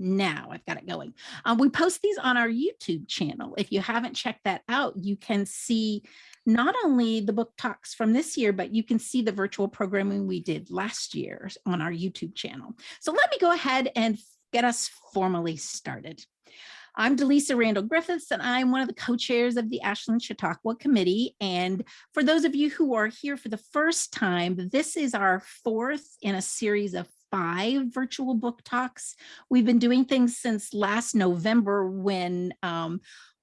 Now I've got it going. We post these on our YouTube channel. If you haven't checked that out, you can see not only the book talks from this year, but you can see the virtual programming we did last year on our YouTube channel. So let me go ahead and get us formally started. I'm Delisa Randall Griffiths, and I'm one of the co-chairs of the Ashland Chautauqua Committee. And for those of you who are here for the first time, this is our fourth in a series of 5 virtual book talks. We've been doing things since last November when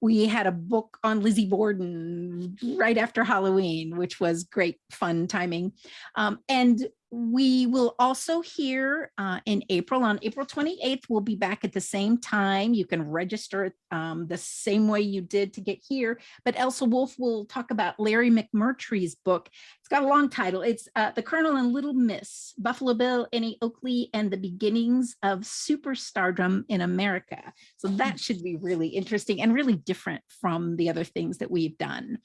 we had a book on Lizzie Borden right after Halloween, which was great fun timing. And we will also hear in April, on April 28th, we'll be back at the same time. You can register the same way you did to get here, but Elsa Wolf will talk about Larry McMurtry's book. It's got a long title. It's The Colonel and Little Miss, Buffalo Bill, Annie Oakley, and the Beginnings of Superstardom in America. So that should be really interesting and really different from the other things that we've done.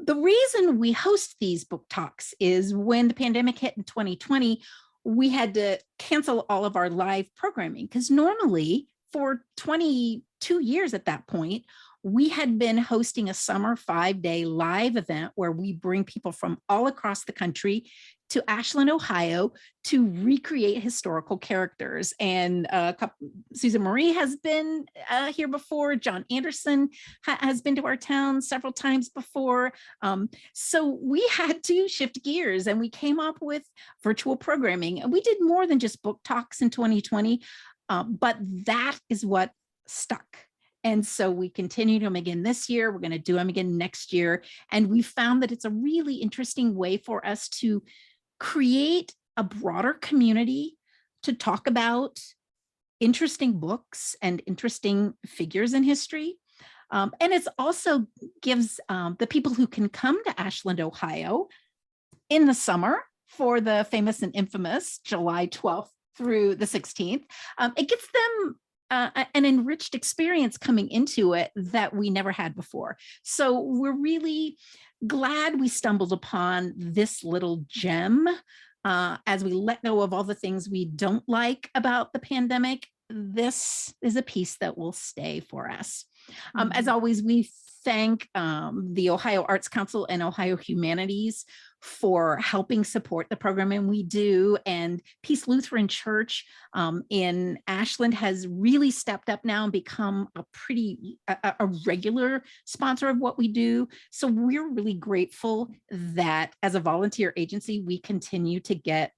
The reason we host these book talks is when the pandemic hit in 2020, we had to cancel all of our live programming because normally for 22 years at that point, we had been hosting a summer 5-day live event where we bring people from all across the country to Ashland, Ohio, to recreate historical characters. And Susan Marie has been here before. John Anderson has been to our town several times before. So we had to shift gears and we came up with virtual programming. And we did more than just book talks in 2020, but that is what stuck. And so we continued them again this year. We're going to do them again next year. And we found that it's a really interesting way for us to create a broader community to talk about interesting books and interesting figures in history. And it also gives the people who can come to Ashland, Ohio in the summer for the famous and infamous July 12th through the 16th, it gives them an enriched experience coming into it that we never had before. So we're really glad we stumbled upon this little gem as we let go of all the things we don't like about the pandemic. This is a piece that will stay for us. As always, we thank the Ohio Arts Council and Ohio Humanities for helping support the programming we do. And Peace Lutheran Church in Ashland has really stepped up now and become a regular sponsor of what we do. So we're really grateful that as a volunteer agency, we continue to get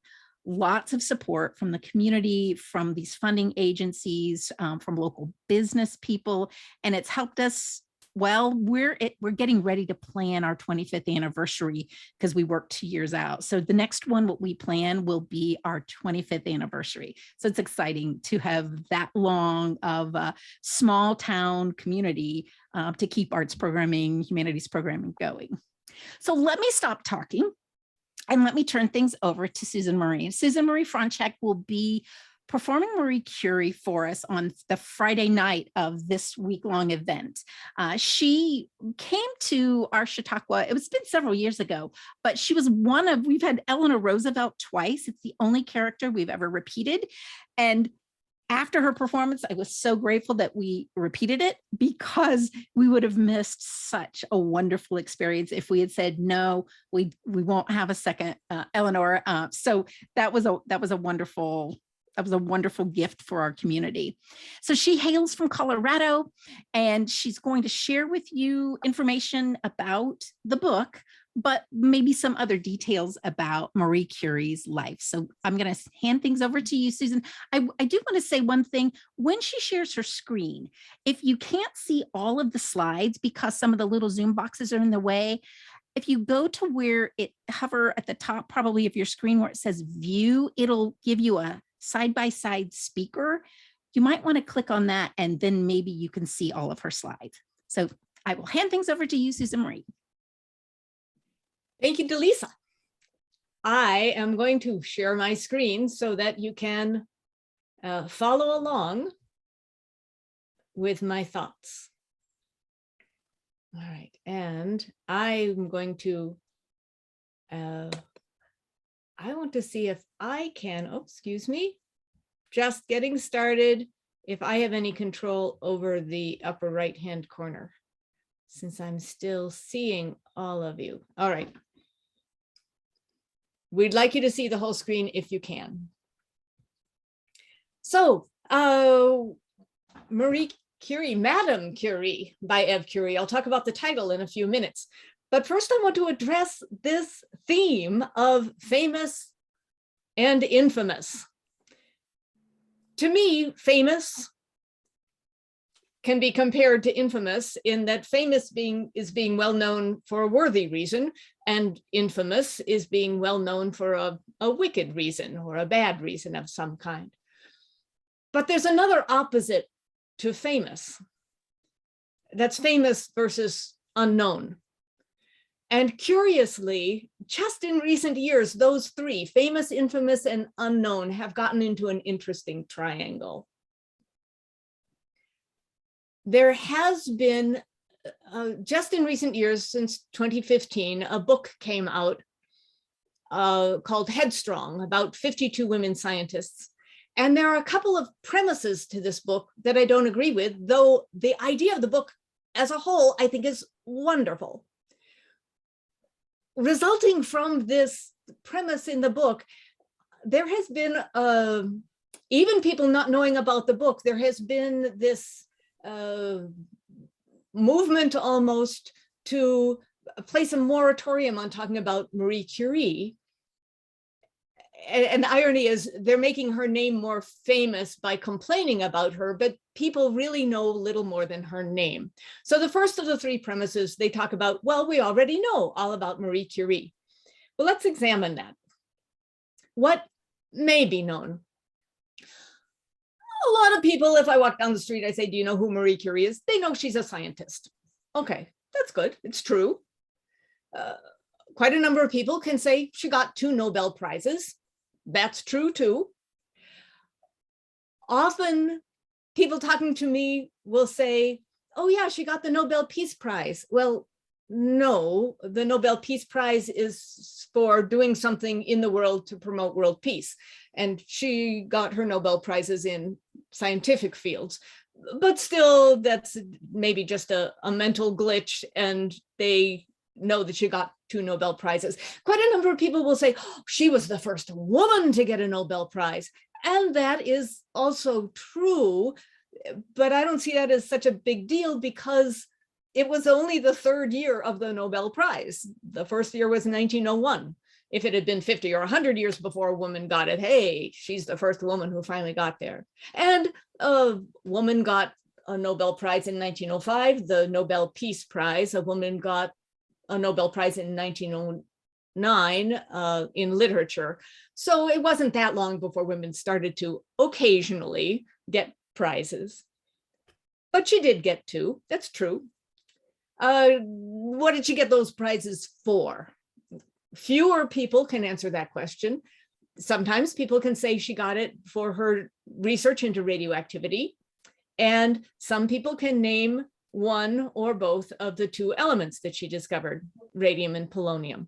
lots of support from the community, from these funding agencies, from local business people, and it's helped us. Well, we're getting ready to plan our 25th anniversary because we worked 2 years out. So the next one, what we plan will be our 25th anniversary. So it's exciting to have that long of a small town community to keep arts programming, humanities programming going. So let me stop talking and let me turn things over to Susan Marie. Susan Marie Frontczak will be performing Marie Curie for us on the Friday night of this week-long event. She came to our Chautauqua, it's been several years ago, but she was we've had Eleanor Roosevelt twice. It's the only character we've ever repeated. And after her performance, I was so grateful that we repeated it because we would have missed such a wonderful experience if we had said, no, we won't have a second Eleanor. So that was a wonderful gift for our community. So she hails from Colorado, and she's going to share with you information about the book, but maybe some other details about Marie Curie's life. So I'm going to hand things over to you, Susan. I do want to say one thing. When she shares her screen, if you can't see all of the slides because some of the little Zoom boxes are in the way, if you go to where it hover at the top, probably of your screen where it says view, it'll give you a side-by-side speaker. You might want to click on that and then maybe you can see all of her slides. So I will hand things over to you, Susan Marie. Thank you, Delisa. I am going to share my screen so that you can follow along with my thoughts. All right, and I'm going to, I want to see if I can, oh, excuse me, just getting started if I have any control over the upper right-hand corner, since I'm still seeing all of you. All right. We'd like you to see the whole screen if you can. So, Marie Curie, Madame Curie by Eve Curie. I'll talk about the title in a few minutes. But first I want to address this theme of famous and infamous. To me, famous can be compared to infamous in that famous is being well known for a worthy reason, and infamous is being well known for a wicked reason or a bad reason of some kind. But there's another opposite to famous. That's famous versus unknown. And curiously, just in recent years, those three, famous, infamous, and unknown, have gotten into an interesting triangle. There has been, just in recent years, since 2015, a book came out called Headstrong, about 52 women scientists. And there are a couple of premises to this book that I don't agree with, though the idea of the book as a whole, I think, is wonderful. Resulting from this premise in the book, there has been, even people not knowing about the book, there has been this movement almost to place a moratorium on talking about Marie Curie. And the irony is they're making her name more famous by complaining about her, but people really know little more than her name. So the first of the three premises, they talk about, well, we already know all about Marie Curie. Well, let's examine that. What may be known? A lot of people, if I walk down the street, I say, do you know who Marie Curie is? They know she's a scientist. Okay, that's good. It's true. Quite a number of people can say she got 2 Nobel Prizes. That's true too. Often people talking to me will say, oh yeah, she got the Nobel Peace Prize. Well, no, the Nobel Peace Prize is for doing something in the world to promote world peace. And she got her Nobel Prizes in scientific fields. But still, that's maybe just a mental glitch, and they know that she got 2 Nobel Prizes. Quite a number of people will say, oh, she was the first woman to get a Nobel Prize. And that is also true, but I don't see that as such a big deal because it was only the 3rd year of the Nobel Prize. The first year was 1901. If it had been 50 or 100 years before a woman got it, hey, she's the first woman who finally got there. And a woman got a Nobel Prize in 1905, the Nobel Peace Prize. A woman got a Nobel Prize in 1909 in literature. So it wasn't that long before women started to occasionally get prizes. But she did get 2, that's true. What did she get those prizes for? Fewer people can answer that question. Sometimes people can say she got it for her research into radioactivity, and some people can name one or both of the 2 elements that she discovered, radium and polonium.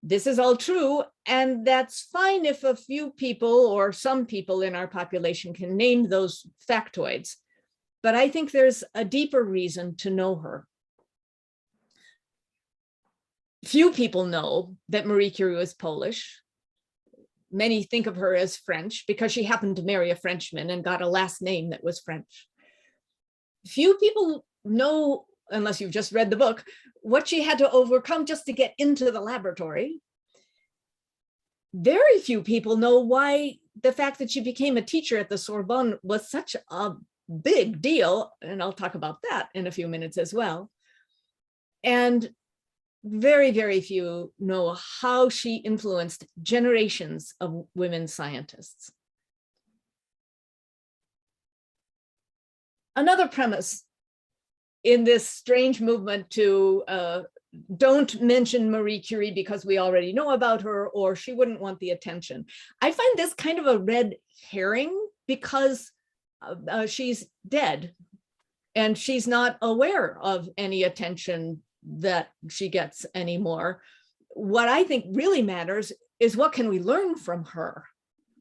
This is all true, and that's fine if a few people or some people in our population can name those factoids. But I think there's a deeper reason to know her. Few people know that Marie Curie was Polish. Many think of her as French because she happened to marry a Frenchman and got a last name that was French. Few people know, unless you've just read the book, what she had to overcome just to get into the laboratory. Very few people know why the fact that she became a teacher at the Sorbonne was such a big deal, and I'll talk about that in a few minutes as well. And very, very few know how she influenced generations of women scientists. Another premise in this strange movement to don't mention Marie Curie because we already know about her, or she wouldn't want the attention. I find this kind of a red herring because she's dead and she's not aware of any attention that she gets anymore. What I think really matters is what can we learn from her?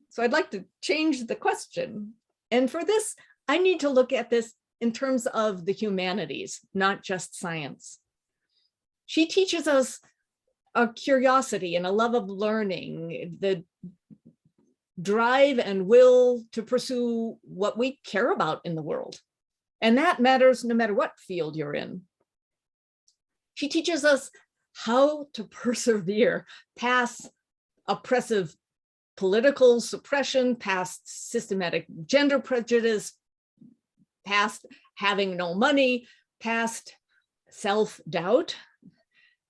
So I'd like to change the question. And for this, I need to look at this in terms of the humanities, not just science. She teaches us a curiosity and a love of learning, the drive and will to pursue what we care about in the world. And that matters no matter what field you're in. She teaches us how to persevere past oppressive political suppression, past systematic gender prejudice, past having no money, past self-doubt,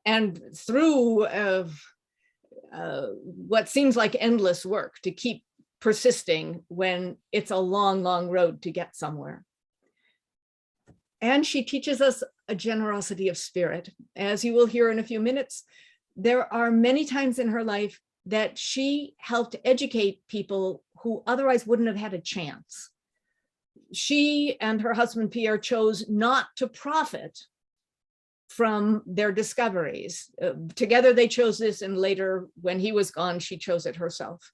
and through what seems like endless work to keep persisting when it's a long, long road to get somewhere. And she teaches us a generosity of spirit. As you will hear in a few minutes, there are many times in her life that she helped educate people who otherwise wouldn't have had a chance. She and her husband Pierre chose not to profit from their discoveries. Together they chose this, and later when he was gone, she chose it herself.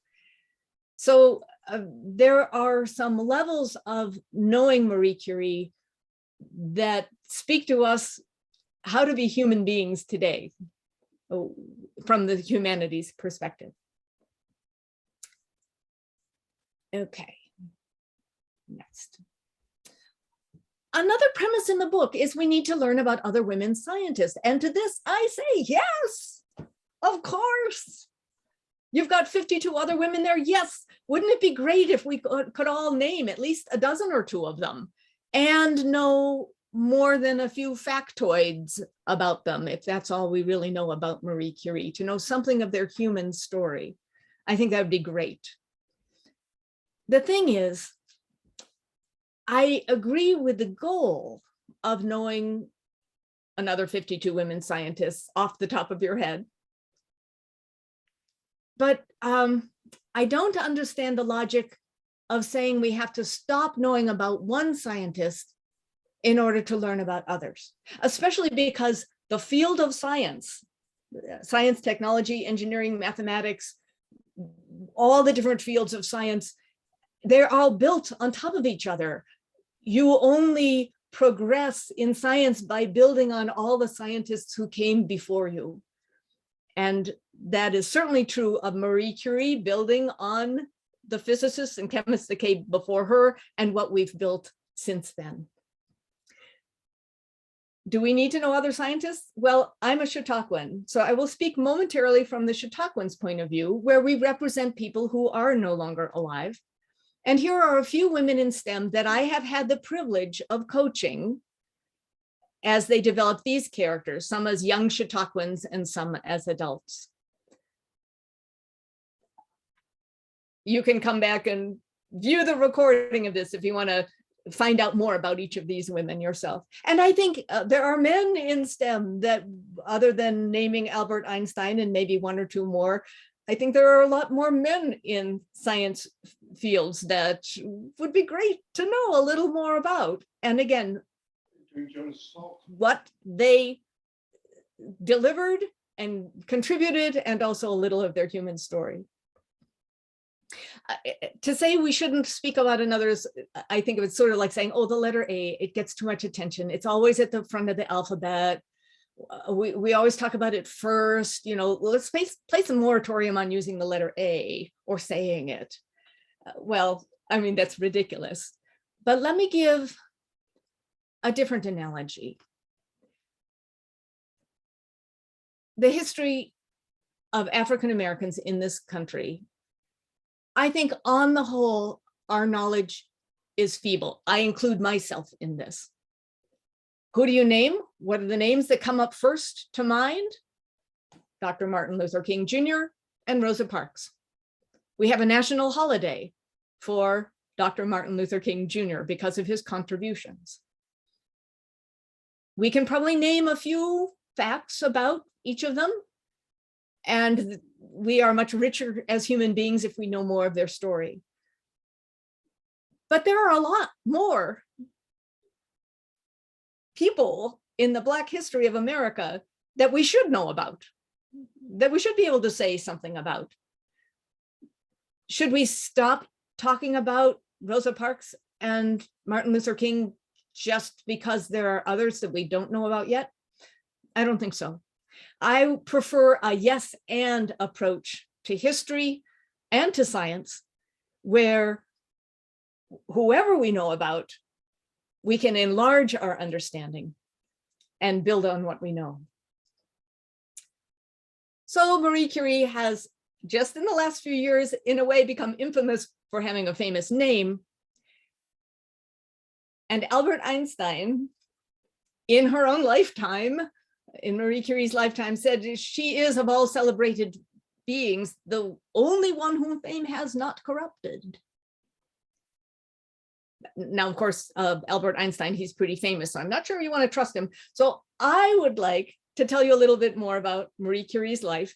So there are some levels of knowing Marie Curie that speak to us how to be human beings today from the humanities perspective. Okay, next. Another premise in the book is we need to learn about other women scientists. And to this I say, yes, of course. You've got 52 other women there. Yes, wouldn't it be great if we could all name at least a dozen or two of them and know more than a few factoids about them, if that's all we really know about Marie Curie, to know something of their human story. I think that would be great. The thing is, I agree with the goal of knowing another 52 women scientists off the top of your head. But I don't understand the logic of saying we have to stop knowing about one scientist in order to learn about others, especially because the field of science, technology, engineering, mathematics, all the different fields of science, they're all built on top of each other. You only progress in science by building on all the scientists who came before you. And that is certainly true of Marie Curie, building on the physicists and chemists that came before her and what we've built since then. Do we need to know other scientists? Well, I'm a Chautauquan, so I will speak momentarily from the Chautauquans' point of view, where we represent people who are no longer alive. And here are a few women in STEM that I have had the privilege of coaching as they develop these characters, some as young Chautauquans and some as adults. You can come back and view the recording of this if you want to find out more about each of these women yourself. And I think there are men in STEM that, other than naming Albert Einstein and maybe one or two more, I think there are a lot more men in science fields that would be great to know a little more about. And again, what they delivered and contributed, and also a little of their human story. To say we shouldn't speak about another's, I think it's sort of like saying, oh, the letter A, it gets too much attention. It's always at the front of the alphabet. We always talk about it first, you know, let's place a moratorium on using the letter A or saying it. Well, I mean, that's ridiculous. But let me give a different analogy. The history of African Americans in this country, I think on the whole, our knowledge is feeble. I include myself in this. Who do you name? What are the names that come up first to mind? Dr. Martin Luther King Jr. and Rosa Parks. We have a national holiday for Dr. Martin Luther King Jr. because of his contributions. We can probably name a few facts about each of them, and we are much richer as human beings if we know more of their story. But there are a lot more people in the Black history of America that we should know about, that we should be able to say something about. Should we stop talking about Rosa Parks and Martin Luther King just because there are others that we don't know about yet? I don't think so. I prefer a yes and approach to history and to science, where whoever we know about, we can enlarge our understanding and build on what we know. So Marie Curie has, just in the last few years, in a way become infamous for having a famous name. And Albert Einstein, in her own lifetime, in Marie Curie's lifetime, said she is, of all celebrated beings, the only one whom fame has not corrupted. Now, of course, Albert Einstein, he's pretty famous, so I'm not sure you want to trust him. So I would like to tell you a little bit more about Marie Curie's life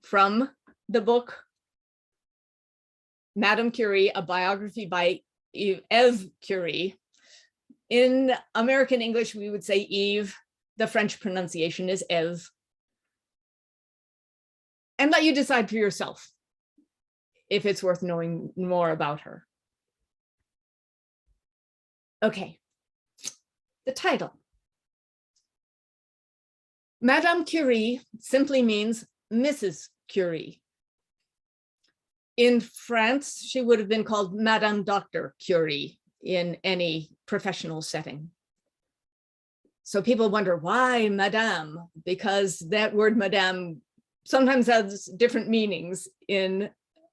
from the book, Madame Curie, a biography by Eve Curie. In American English, we would say Eve. The French pronunciation is Eve. And let you decide for yourself if it's worth knowing more about her. Okay, the title. Madame Curie simply means Mrs. Curie. In France, she would have been called Madame Dr. Curie in any professional setting. So people wonder, why Madame? Because that word Madame sometimes has different meanings in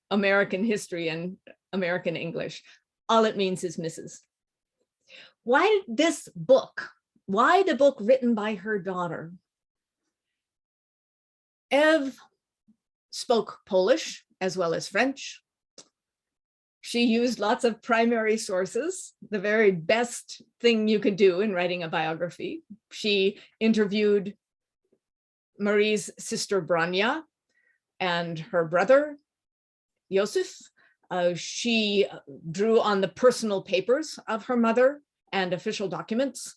American history and American English. All it means is Mrs. Why this book? Why the book written by her daughter? Eve spoke Polish as well as French. She used lots of primary sources, the very best thing you could do in writing a biography. She interviewed Marie's sister Branya and her brother Joseph. She drew on the personal papers of her mother and official documents.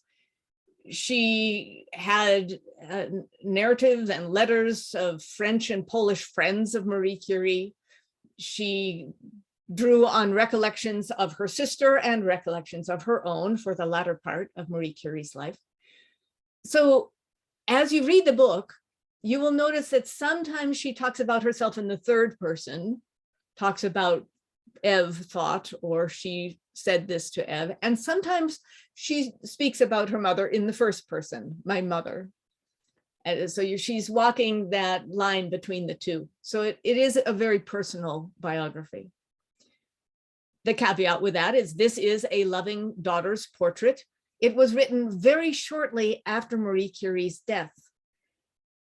She had narratives and letters of French and Polish friends of Marie Curie. She drew on recollections of her sister and recollections of her own for the latter part of Marie Curie's life. So as you read the book, you will notice that sometimes she talks about herself in the third person, talks about Eve thought, or she said this to Eve, and sometimes she speaks about her mother in the first person, my mother. And so she's walking that line between the two. So it is a very personal biography. The caveat with that is this is a loving daughter's portrait. It was written very shortly after Marie Curie's death.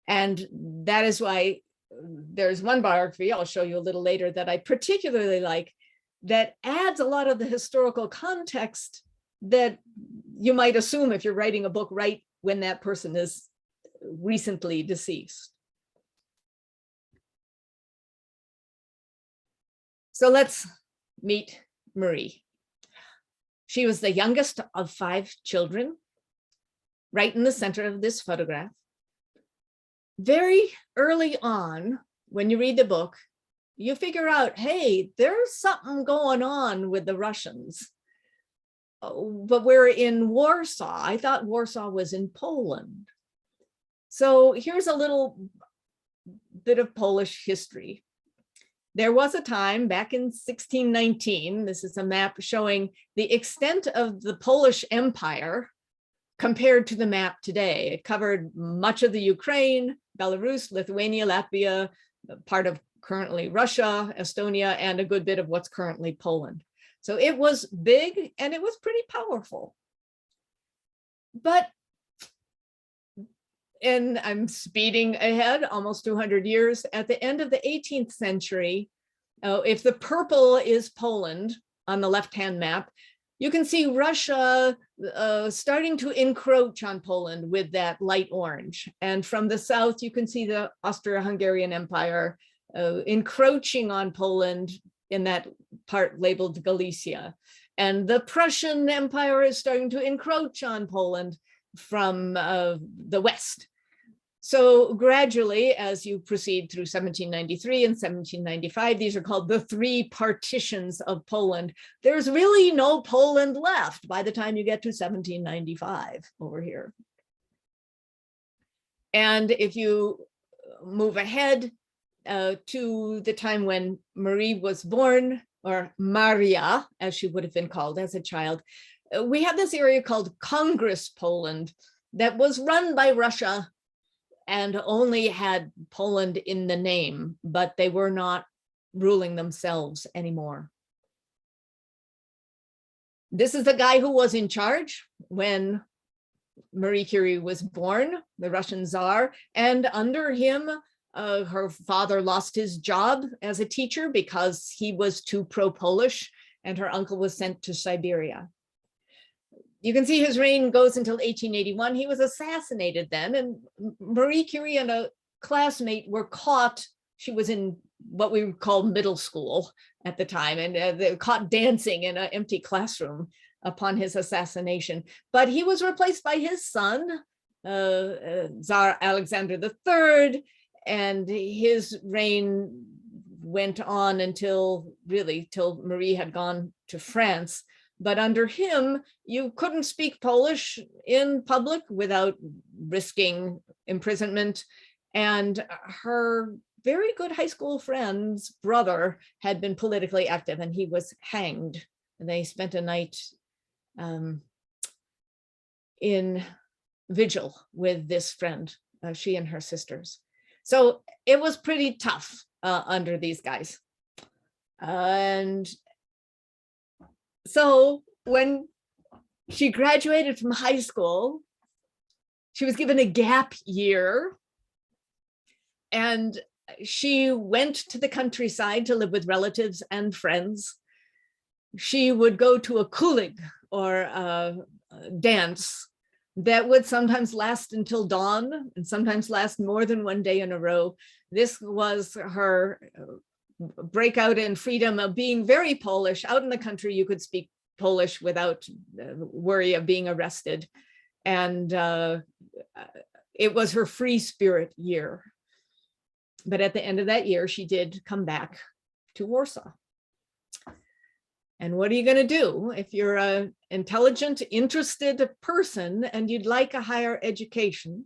And that is why there's one biography I'll show you a little later that I particularly like, that adds a lot of the historical context that you might assume if you're writing a book right when that person is recently deceased. So let's meet Marie. She was the youngest of 5 children, right in the center of this photograph. Very early on, when you read the book, you figure out, hey, there's something going on with the Russians. But we're in Warsaw. I thought Warsaw was in Poland. So here's a little bit of Polish history. There was a time back in 1619, this is a map showing the extent of the Polish Empire compared to the map today. It covered much of the Ukraine, Belarus, Lithuania, Latvia, part of currently Russia, Estonia, and a good bit of what's currently Poland. So it was big and it was pretty powerful. But, and I'm speeding ahead almost 200 years, at the end of the 18th century, if the purple is Poland on the left-hand map, you can see Russia starting to encroach on Poland with that light orange. And from the south, you can see the Austro-Hungarian Empire encroaching on Poland in that part labeled Galicia. And the Prussian Empire is starting to encroach on Poland from the west. So gradually, as you proceed through 1793 and 1795, these are called the three partitions of Poland. There's really no Poland left by the time you get to 1795 over here. And if you move ahead to the time when Marie was born, or Maria, as she would have been called as a child, we have this area called Congress Poland that was run by Russia and only had Poland in the name, but they were not ruling themselves anymore. This is the guy who was in charge when Marie Curie was born, the Russian Tsar, and under him, her father lost his job as a teacher because he was too pro-Polish, and her uncle was sent to Siberia. You can see his reign goes until 1881. He was assassinated then, and Marie Curie and a classmate were caught. She was in what we would call middle school at the time, and they were caught dancing in an empty classroom upon his assassination. But he was replaced by his son, Czar Alexander III, and his reign went on until till Marie had gone to France. But under him, you couldn't speak Polish in public without risking imprisonment. And her very good high school friend's brother had been politically active, and he was hanged. And they spent a night in vigil with this friend, she and her sisters. So it was pretty tough under these guys. And so when she graduated from high school, she was given a gap year, and she went to the countryside to live with relatives and friends. She would go to a kulig, or a dance, that would sometimes last until dawn and sometimes last more than one day in a row. This was her breakout in freedom of being very Polish. Out in the country, you could speak Polish without worry of being arrested. And it was her free spirit year. But at the end of that year, she did come back to Warsaw. And what are you going to do if you're an intelligent, interested person and you'd like a higher education?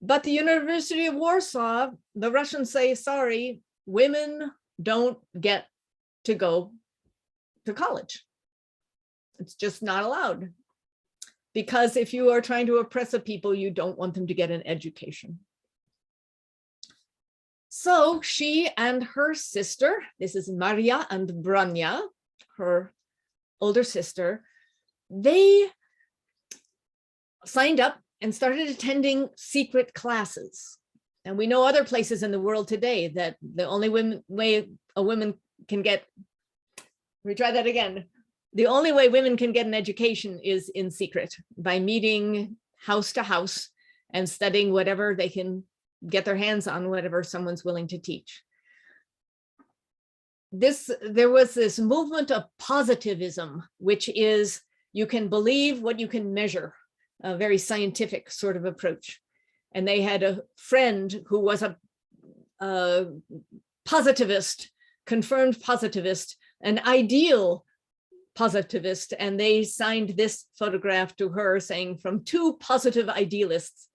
But the University of Warsaw, the Russians say, sorry, women don't get to go to college. It's just not allowed. Because if you are trying to oppress a people, you don't want them to get an education. So she and her sister, this is Maria and Brania, her older sister, they signed up and started attending secret classes. And we know other places in the world today that the only way a woman can get, retry that again. The only way women can get an education is in secret, by meeting house to house and studying whatever they can get their hands on, whatever someone's willing to teach. There was this movement of positivism, which is you can believe what you can measure, a very scientific sort of approach. And they had a friend who was a positivist, confirmed positivist, an ideal positivist, and they signed this photograph to her saying, from two positive idealists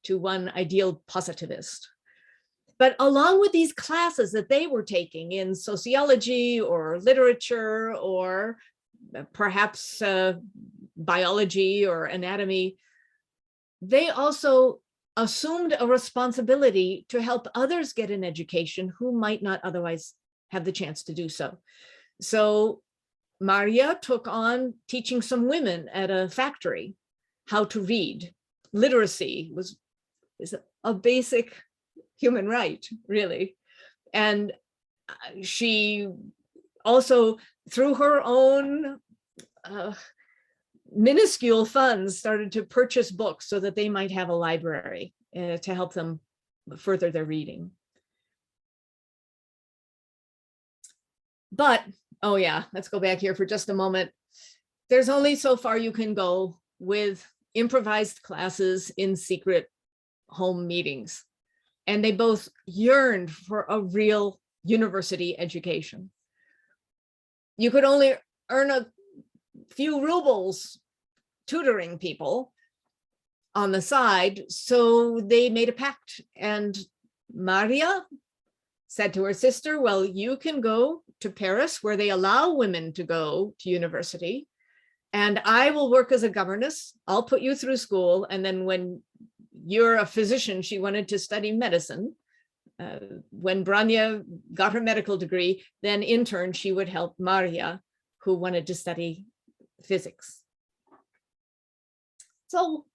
to one ideal positivist. But along with these classes that they were taking in sociology or literature or perhaps biology or anatomy, they also assumed a responsibility to help others get an education who might not otherwise have the chance to do so. So Maria took on teaching some women at a factory how to read. Literacy is a basic human right, really. And she also, through her own minuscule funds, started to purchase books so that they might have a library to help them further their reading. But, oh yeah, let's go back here for just a moment. There's only so far you can go with improvised classes in secret home meetings. And they both yearned for a real university education. You could only earn a few rubles tutoring people on the side, so they made a pact. And Maria said to her sister, well, you can go to Paris where they allow women to go to university, and I will work as a governess. I'll put you through school, and then when you're a physician, she wanted to study medicine. When Branya got her medical degree, then in turn, she would help Maria, who wanted to study physics. So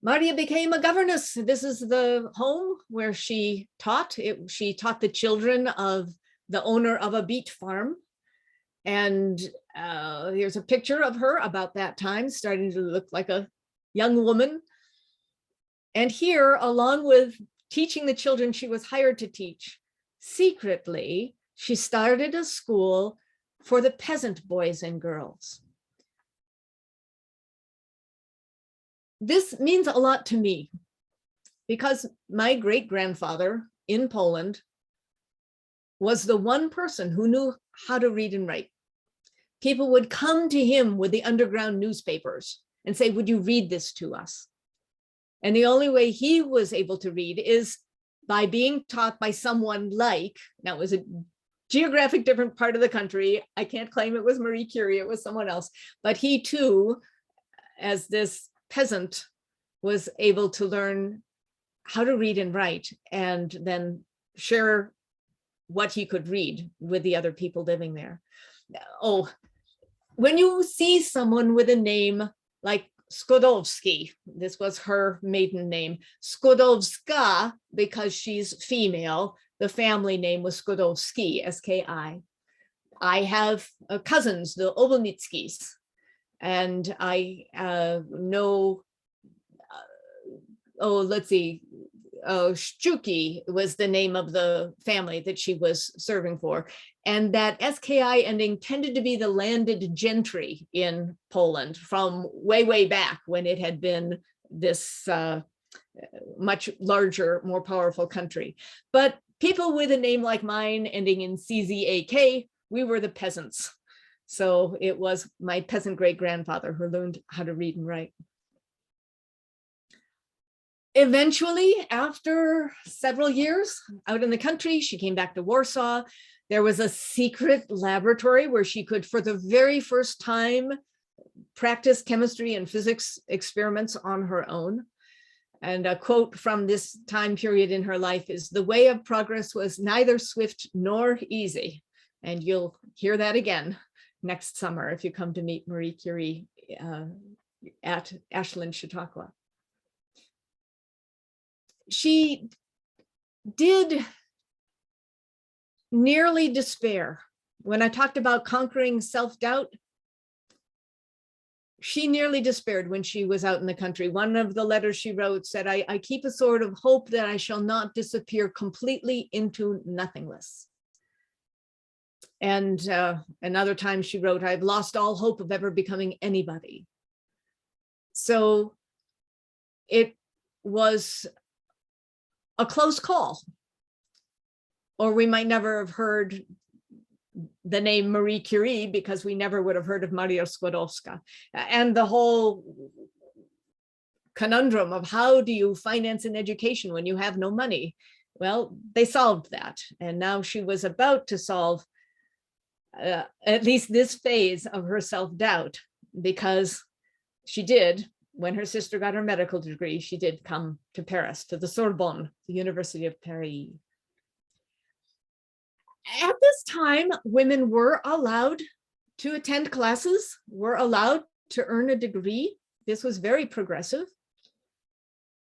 Maria became a governess. This is the home where she taught. She taught the children of the owner of a beet farm. And here's a picture of her about that time, starting to look like a young woman. And here, along with teaching the children she was hired to teach, secretly, she started a school for the peasant boys and girls. This means a lot to me because my great-grandfather in Poland was the one person who knew how to read and write. People would come to him with the underground newspapers and say, would you read this to us? And the only way he was able to read is by being taught by someone like, now it was a geographic different part of the country. I can't claim it was Marie Curie, it was someone else, but he too, as this peasant, was able to learn how to read and write and then share what he could read with the other people living there. Oh, when you see someone with a name like Skłodowski, this was her maiden name, Skłodowska, because she's female, the family name was Skłodowski, S-K-I. I have cousins, the Obolnickis, and I know, Sztuki was the name of the family that she was serving for. And that SKI ending tended to be the landed gentry in Poland from way, way back when it had been this much larger, more powerful country. But people with a name like mine ending in CZAK, we were the peasants. So it was my peasant great-grandfather who learned how to read and write. Eventually, after several years out in the country, she came back to Warsaw. There was a secret laboratory where she could, for the very first time, practice chemistry and physics experiments on her own. And a quote from this time period in her life is, "The way of progress was neither swift nor easy." And you'll hear that again next summer if you come to meet Marie Curie at Ashland Chautauqua. She did nearly despair. When I talked about conquering self-doubt, she nearly despaired when she was out in the country. One of the letters she wrote said, I keep a sort of hope that I shall not disappear completely into nothingness. And another time she wrote, I've lost all hope of ever becoming anybody. So it was a close call, or we might never have heard the name Marie Curie because we never would have heard of Maria Skłodowska. And the whole conundrum of how do you finance an education when you have no money? Well, they solved that. And now she was about to solve at least this phase of her self-doubt, because she did, when her sister got her medical degree, she did come to Paris, to the Sorbonne, the University of Paris. At this time, women were allowed to attend classes, were allowed to earn a degree. This was very progressive.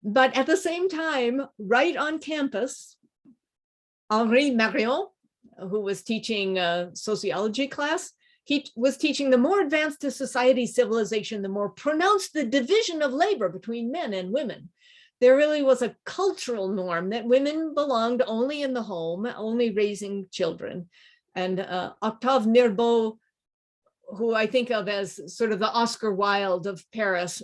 But at the same time, right on campus, Henri Marion, who was teaching a sociology class, he was teaching the more advanced to society civilization, the more pronounced the division of labor between men and women. There really was a cultural norm that women belonged only in the home, only raising children. And Octave Mirbeau, who I think of as sort of the Oscar Wilde of Paris,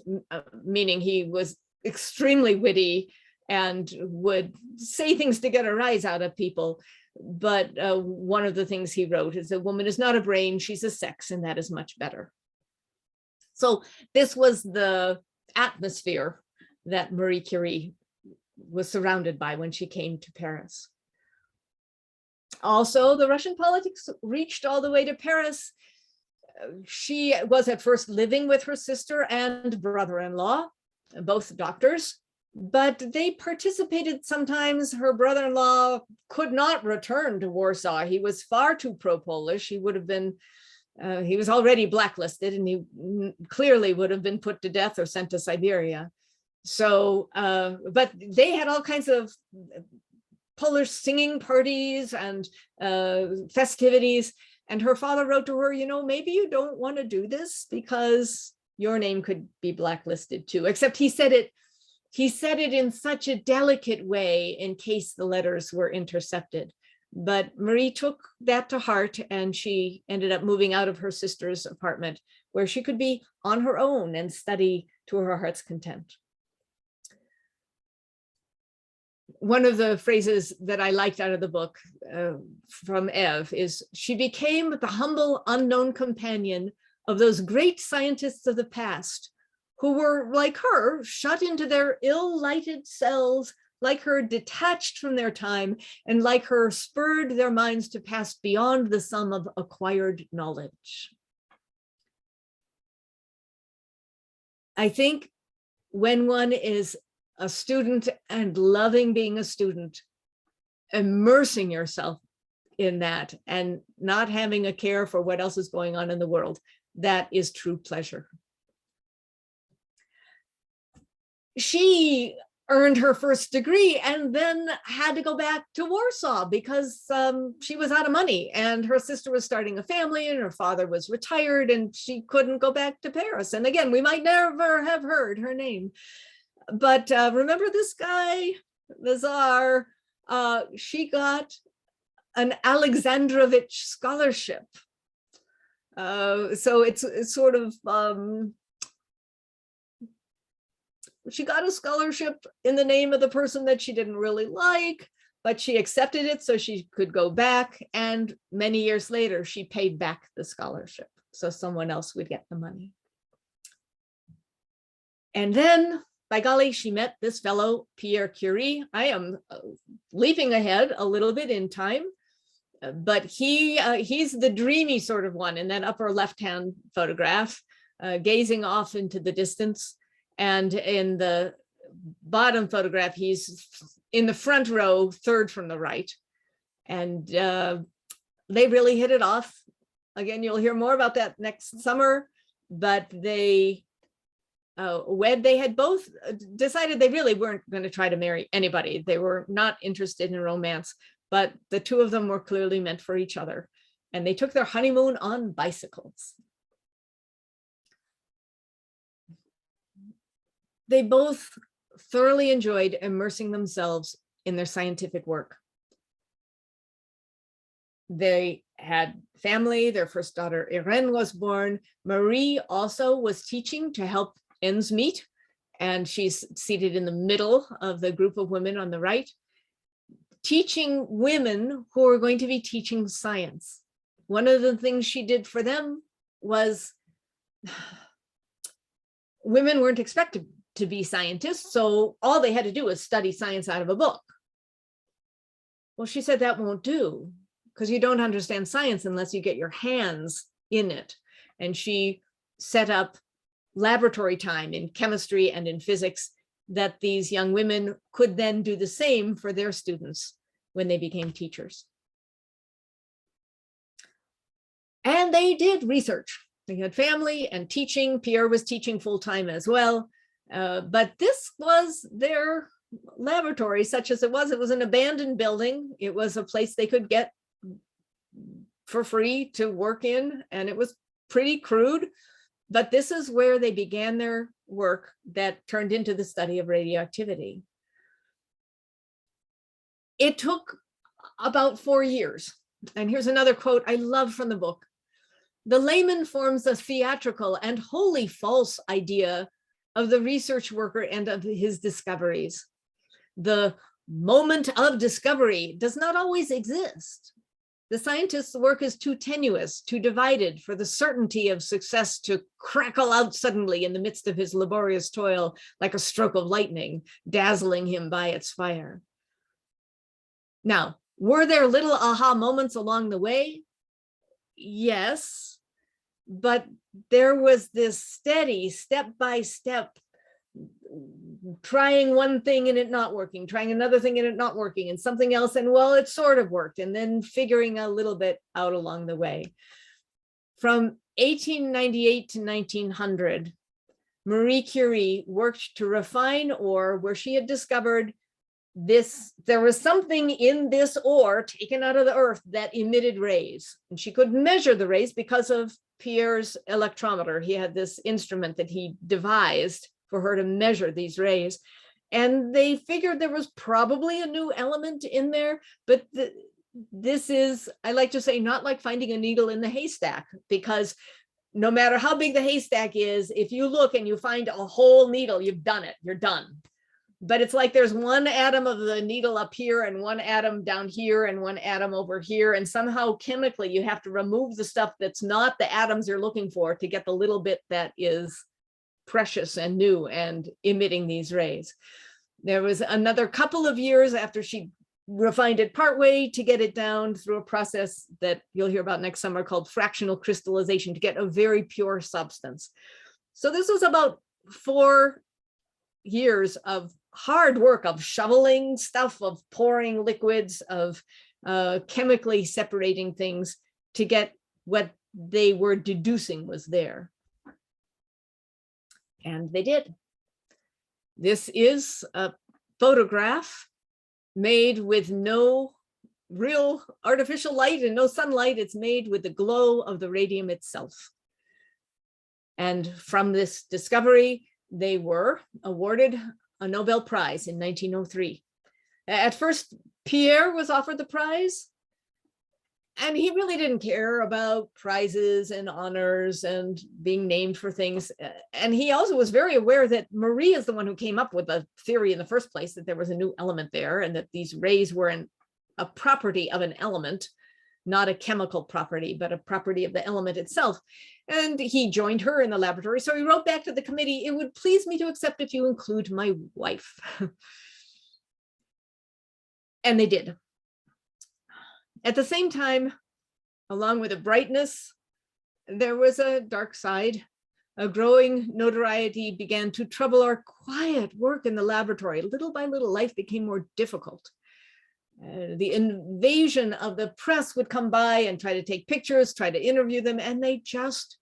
meaning he was extremely witty and would say things to get a rise out of people. But one of the things he wrote is, a woman is not a brain, she's a sex, and that is much better. So this was the atmosphere that Marie Curie was surrounded by when she came to Paris. Also, the Russian politics reached all the way to Paris. She was at first living with her sister and brother-in-law, both doctors, but they participated sometimes. Her brother-in-law could not return to Warsaw. He was far too pro-Polish. He would have been, he was already blacklisted, and he clearly would have been put to death or sent to Siberia. So, but they had all kinds of Polish singing parties and festivities. And her father wrote to her, you know, maybe you don't want to do this because your name could be blacklisted too. Except he said it in such a delicate way in case the letters were intercepted. But Marie took that to heart, and she ended up moving out of her sister's apartment, where she could be on her own and study to her heart's content. One of the phrases that I liked out of the book from Eve is, she became the humble, unknown companion of those great scientists of the past who were, like her, shut into their ill-lighted cells, like her, detached from their time, and like her, spurred their minds to pass beyond the sum of acquired knowledge. I think when one is a student and loving being a student, immersing yourself in that and not having a care for what else is going on in the world, that is true pleasure. She earned her first degree and then had to go back to Warsaw because she was out of money, and her sister was starting a family and her father was retired, and she couldn't go back to Paris. And again, we might never have heard her name. But remember this guy, the Tsar, she got an Alexandrovich scholarship. So it's sort of, she got a scholarship in the name of the person that she didn't really like, but she accepted it so she could go back. And many years later, she paid back the scholarship so someone else would get the money. And then, by golly, she met this fellow, Pierre Curie. I am leaping ahead a little bit in time, but he's the dreamy sort of one in that upper left-hand photograph, gazing off into the distance. And in the bottom photograph, he's in the front row, third from the right. And they really hit it off. Again, you'll hear more about that next summer, but they wed. They had both decided they really weren't going to try to marry anybody. They were not interested in romance, but the two of them were clearly meant for each other. And they took their honeymoon on bicycles. They both thoroughly enjoyed immersing themselves in their scientific work. They had family. Their first daughter, Irene, was born. Marie also was teaching to help ends meet, and she's seated in the middle of the group of women on the right, teaching women who are going to be teaching science. One of the things she did for them was women weren't expected to be scientists, so all they had to do was study science out of a book. Well, she said that won't do, because you don't understand science unless you get your hands in it. And she set up laboratory time in chemistry and in physics that these young women could then do the same for their students when they became teachers. And they did research. They had family and teaching. Pierre was teaching full-time as well. But this was their laboratory, such as it was. It was an abandoned building. It was a place they could get for free to work in, and it was pretty crude. But this is where they began their work that turned into the study of radioactivity. It took about 4 years. And here's another quote I love from the book. "The layman forms a theatrical and wholly false idea of the research worker and of his discoveries. The moment of discovery does not always exist. The scientist's work is too tenuous, too divided for the certainty of success to crackle out suddenly in the midst of his laborious toil like a stroke of lightning, dazzling him by its fire. Now, were there little aha moments along the way? Yes, but there was this steady step-by-step trying one thing and it not working, trying another thing and it not working, and something else, and well, it sort of worked, and then figuring a little bit out along the way. From 1898 to 1900, Marie Curie worked to refine ore where she had discovered there was something in this ore taken out of the earth that emitted rays, and she could measure the rays because of Pierre's electrometer. He had this instrument that he devised for her to measure these rays, and they figured there was probably a new element in there, but this is, I like to say, not like finding a needle in the haystack, because no matter how big the haystack is, if you look and you find a whole needle, you've done it, you're done. But it's like there's one atom of the needle up here and one atom down here and one atom over here. And somehow chemically you have to remove the stuff that's not the atoms you're looking for to get the little bit that is precious and new and emitting these rays. There was another couple of years after she refined it partway to get it down through a process that you'll hear about next summer called fractional crystallization to get a very pure substance. So this was about 4 years of hard work of shoveling stuff, of pouring liquids, of chemically separating things to get what they were deducing was there. And they did. This is a photograph made with no real artificial light and no sunlight. It's made with the glow of the radium itself. And from this discovery, they were awarded a Nobel Prize in 1903. At first, Pierre was offered the prize, and he really didn't care about prizes and honors and being named for things. And he also was very aware that Marie is the one who came up with the theory in the first place, that there was a new element there and that these rays were a property of an element, not a chemical property, but a property of the element itself. And he joined her in the laboratory. So he wrote back to the committee, "It would please me to accept if you include my wife." And they did. At the same time, along with the brightness, there was a dark side. A growing notoriety began to trouble our quiet work in the laboratory. Little by little, life became more difficult. The invasion of the press would come by and try to take pictures, try to interview them, and they just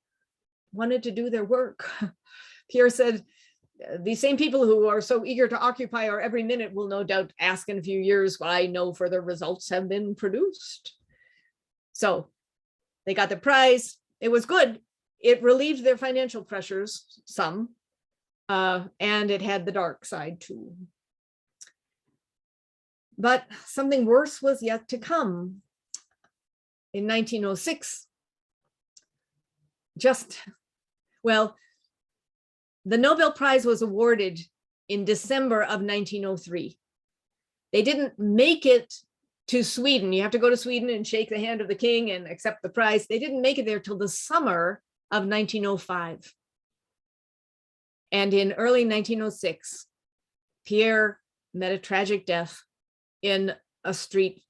wanted to do their work. Pierre said, "These same people who are so eager to occupy our every minute will no doubt ask in a few years why no further results have been produced." So they got the prize. It was good. It relieved their financial pressures some, and it had the dark side too. But something worse was yet to come. In 1906, the Nobel Prize was awarded in December of 1903. They didn't make it to Sweden. You have to go to Sweden and shake the hand of the king and accept the prize. They didn't make it there till the summer of 1905. And in early 1906, Pierre met a tragic death in a street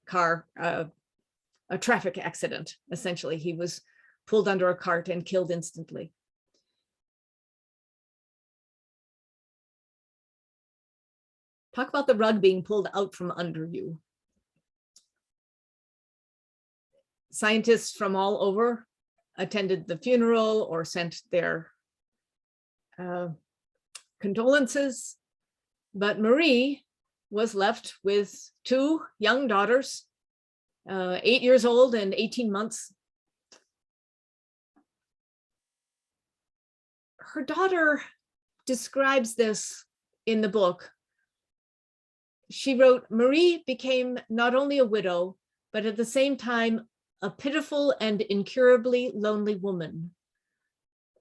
car, a traffic accident, essentially. He was pulled under a cart and killed instantly. Talk about the rug being pulled out from under you. Scientists from all over attended the funeral or sent their condolences, but Marie was left with 2 young daughters, 8 years old and 18 months. Her daughter describes this in the book. She wrote, "Marie became not only a widow, but at the same time, a pitiful and incurably lonely woman.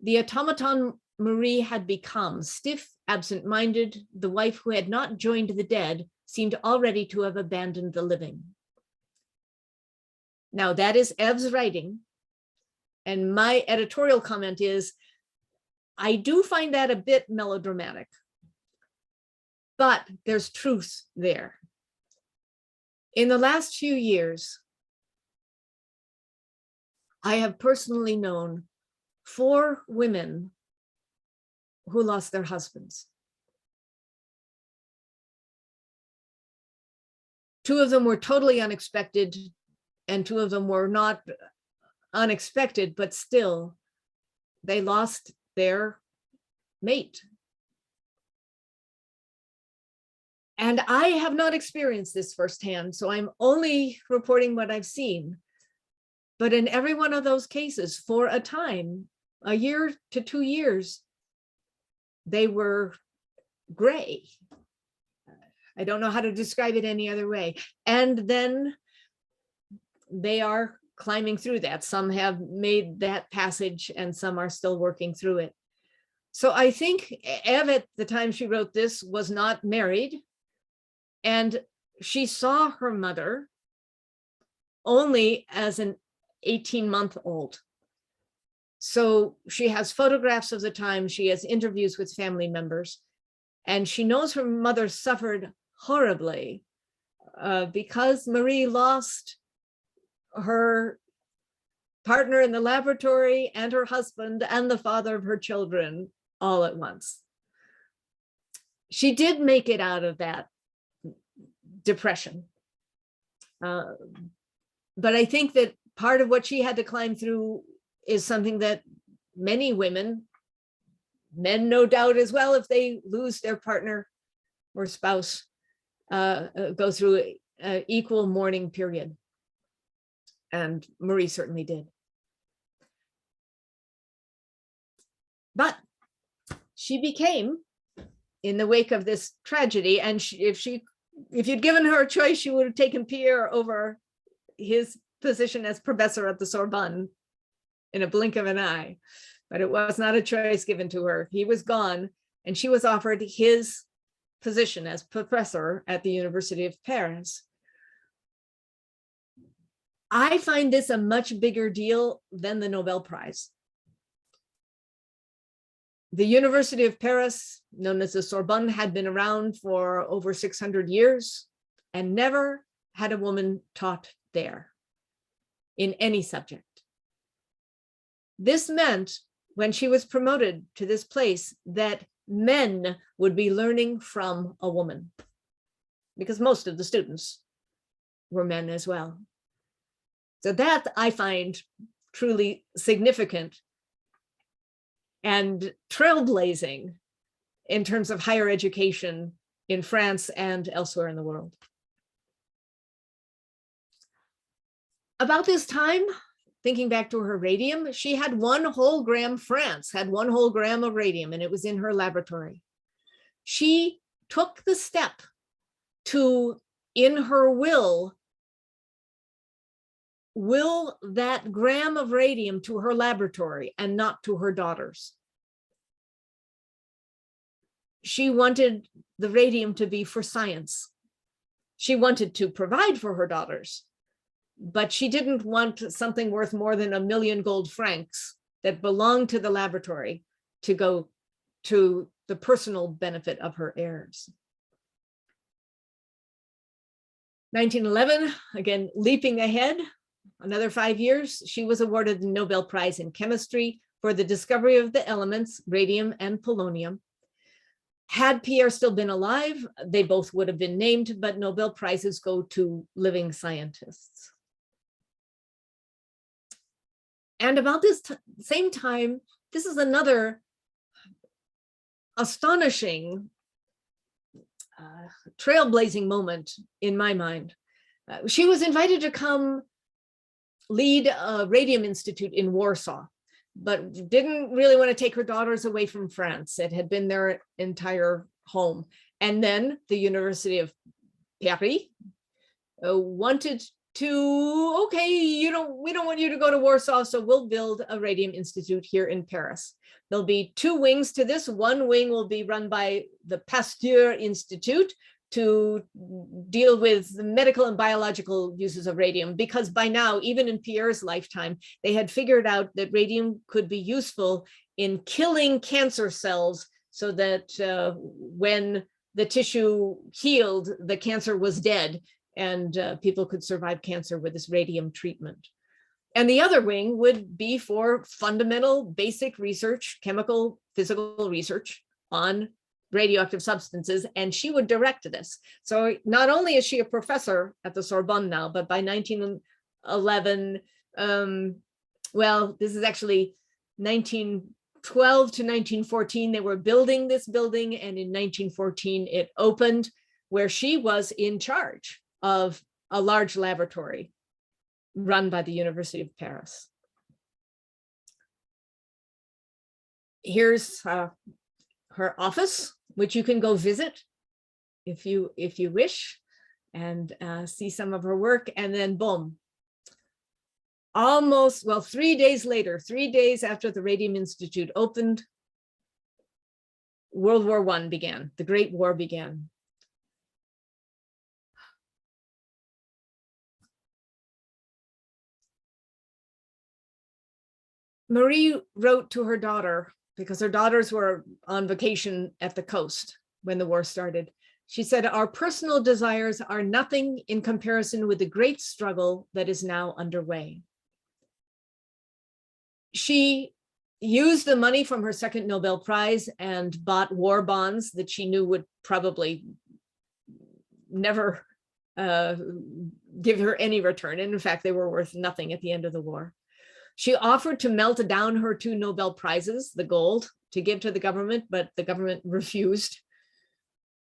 The automaton Marie had become, stiff, absent-minded, the wife who had not joined the dead seemed already to have abandoned the living. Now that is Ev's writing, and my editorial comment is, I do find that a bit melodramatic, but there's truth there. In the last few years, I have personally known 4 women who lost their husbands. 2 of them were totally unexpected, and 2 of them were not unexpected, but still, they lost their mate. And I have not experienced this firsthand, so I'm only reporting what I've seen. But in every one of those cases, for a time, a year to 2 years, they were gray. I don't know how to describe it any other way. And then they are climbing through that. Some have made that passage and some are still working through it. So I think Ev, at the time she wrote this, was not married. And she saw her mother only as an 18-month-old. So she has photographs of the time, she has interviews with family members, and she knows her mother suffered horribly because Marie lost her partner in the laboratory and her husband and the father of her children all at once. She did make it out of that depression. But I think that part of what she had to climb through is something that many women, men no doubt as well, if they lose their partner or spouse, go through an equal mourning period. And Marie certainly did. But she became, in the wake of this tragedy, and if you'd given her a choice, she would have taken Pierre over his position as professor at the Sorbonne in a blink of an eye. But it was not a choice given to her. He was gone, and she was offered his position as professor at the University of Paris. I find this a much bigger deal than the Nobel Prize. The University of Paris, known as the Sorbonne, had been around for over 600 years and never had a woman taught there in any subject. This meant, when she was promoted to this place, that men would be learning from a woman, because most of the students were men as well. So that I find truly significant and trailblazing in terms of higher education in France and elsewhere in the world. About this time, thinking back to her radium, she had 1 whole gram, France had 1 whole gram of radium, and it was in her laboratory. She took the step to, in her will that gram of radium to her laboratory and not to her daughters. She wanted the radium to be for science. She wanted to provide for her daughters, but she didn't want something worth more than 1 million gold francs that belonged to the laboratory to go to the personal benefit of her heirs. 1911, again, leaping ahead, another 5 years, she was awarded the Nobel Prize in Chemistry for the discovery of the elements, radium and polonium. Had Pierre still been alive, they both would have been named, but Nobel Prizes go to living scientists. And about this same time, this is another astonishing, trailblazing moment in my mind. She was invited to come lead a Radium Institute in Warsaw, but didn't really want to take her daughters away from France. It had been their entire home. And then the University of Paris wanted to, okay, we don't want you to go to Warsaw, so we'll build a Radium Institute here in Paris. There'll be two wings to this. One wing will be run by the Pasteur Institute to deal with the medical and biological uses of radium, because by now, even in Pierre's lifetime, they had figured out that radium could be useful in killing cancer cells so that when the tissue healed, the cancer was dead and people could survive cancer with this radium treatment. And the other wing would be for fundamental basic research, chemical, physical research on radioactive substances, and she would direct this. So not only is she a professor at the Sorbonne now, but by 1911, well, this is actually 1912 to 1914, they were building this building, and in 1914 it opened, where she was in charge of a large laboratory run by the University of Paris. Here's her office, which you can go visit if you wish, and see some of her work. And then boom, almost, well, 3 days later, 3 days after the Radium Institute opened, World War I began, the Great War began. Marie wrote to her daughter, because her daughters were on vacation at the coast when the war started. She said, "Our personal desires are nothing in comparison with the great struggle that is now underway." She used the money from her second Nobel Prize and bought war bonds that she knew would probably never give her any return. And in fact, they were worth nothing at the end of the war. She offered to melt down her 2 Nobel Prizes, the gold, to give to the government, but the government refused.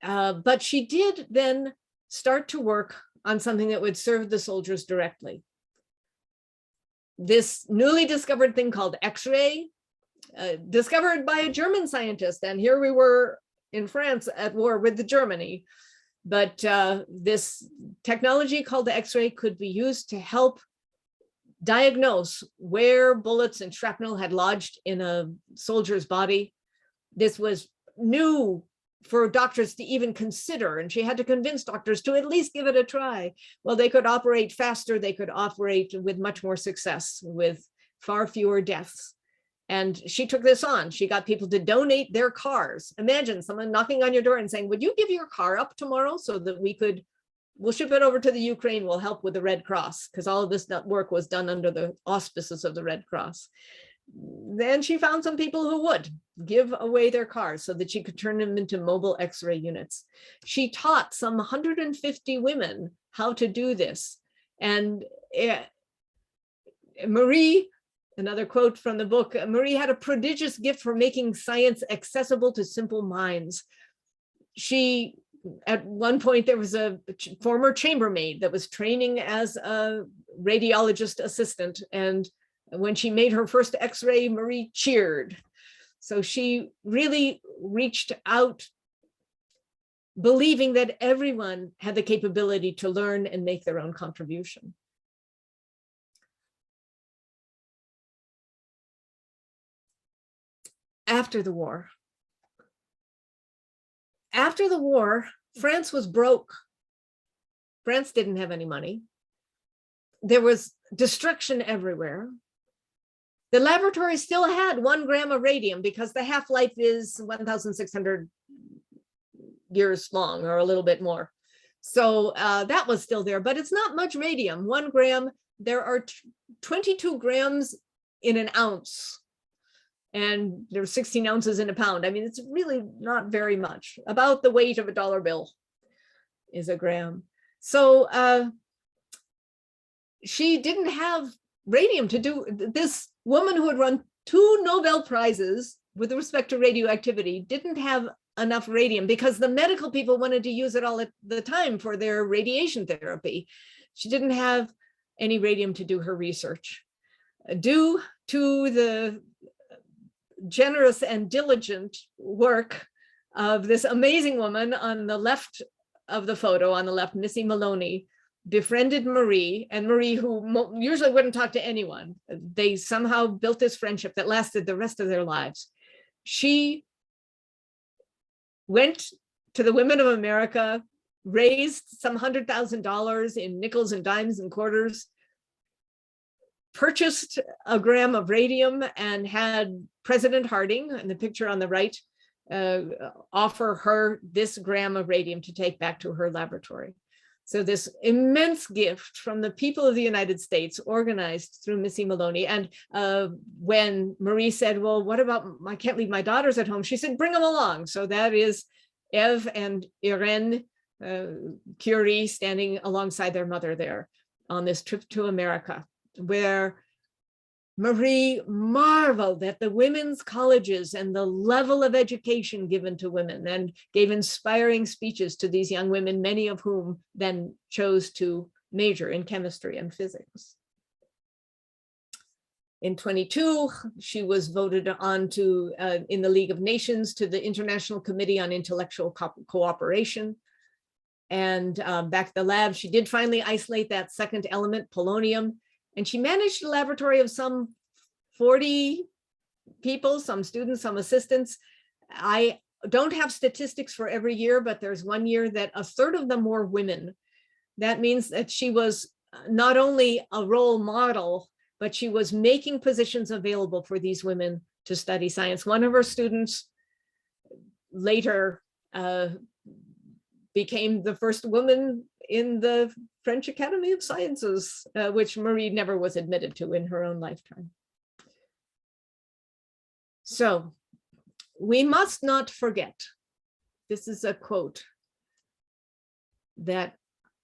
But she did then start to work on something that would serve the soldiers directly. This newly discovered thing called Xray, discovered by a German scientist, and here we were in France at war with Germany. But this technology called the Xray could be used to help diagnose where bullets and shrapnel had lodged in a soldier's body. This was new for doctors to even consider, and she had to convince doctors to at least give it a try. Well, they could operate faster, they could operate with much more success, with far fewer deaths. And she took this on. She got people to donate their cars. Imagine someone knocking on your door and saying, "Would you give your car up tomorrow so that we'll ship it over to the Ukraine, we'll help with the Red Cross," because all of this work was done under the auspices of the Red Cross. Then she found some people who would give away their cars so that she could turn them into mobile X-ray units. She taught some 150 women how to do this. And Marie, another quote from the book, Marie had a prodigious gift for making science accessible to simple minds. At one point, there was a former chambermaid that was training as a radiologist assistant. And when she made her first X-ray, Marie cheered. So she really reached out, believing that everyone had the capability to learn and make their own contribution. After the war, France was broke. France didn't have any money. There was destruction everywhere. The laboratory still had 1 gram of radium because the half-life is 1,600 years long, or a little bit more. So that was still there, but it's not much radium. 1 gram, there are 22 grams in an ounce. And there's 16 ounces in a pound. I mean, it's really not very much. About the weight of a dollar bill is a gram. So she didn't have radium to do. This woman who had won 2 Nobel Prizes with respect to radioactivity didn't have enough radium because the medical people wanted to use it all at the time for their radiation therapy. She didn't have any radium to do her research. Due to the generous and diligent work of this amazing woman on the left of the photo, on the left, Missy Maloney, befriended Marie, and Marie, who usually wouldn't talk to anyone, they somehow built this friendship that lasted the rest of their lives. She went to the Women of America, raised some $100,000 in nickels and dimes and quarters, purchased a gram of radium, and had President Harding, in the picture on the right, offer her this gram of radium to take back to her laboratory. So this immense gift from the people of the United States, organized through Missy Maloney. And when Marie said, well, what about, I can't leave my daughters at home, she said, bring them along. So that is Eve and Irene Curie standing alongside their mother there on this trip to America, where Marie marveled at the women's colleges and the level of education given to women, and gave inspiring speeches to these young women, many of whom then chose to major in chemistry and physics. In 22, she was voted on to, in the League of Nations, to the International Committee on Intellectual Cooperation. And back at the lab, she did finally isolate that second element, polonium. And she managed a laboratory of some 40 people, some students, some assistants. I don't have statistics for every year, but there's one year that a third of them were women. That means that she was not only a role model, but she was making positions available for these women to study science. One of her students later became the first woman in the French Academy of Sciences, which Marie never was admitted to in her own lifetime. So we must not forget, this is a quote that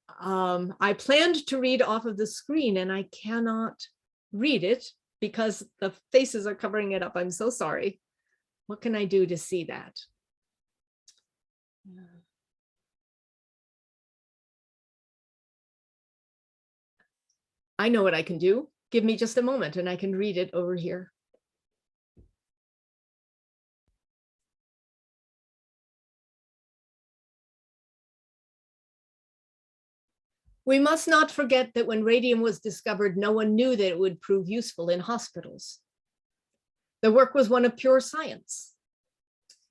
I planned to read off of the screen, and I cannot read it because the faces are covering it up. I'm so sorry. What can I do to see that? I know what I can do. Give me just a moment and I can read it over here. We must not forget that when radium was discovered, no one knew that it would prove useful in hospitals. The work was one of pure science.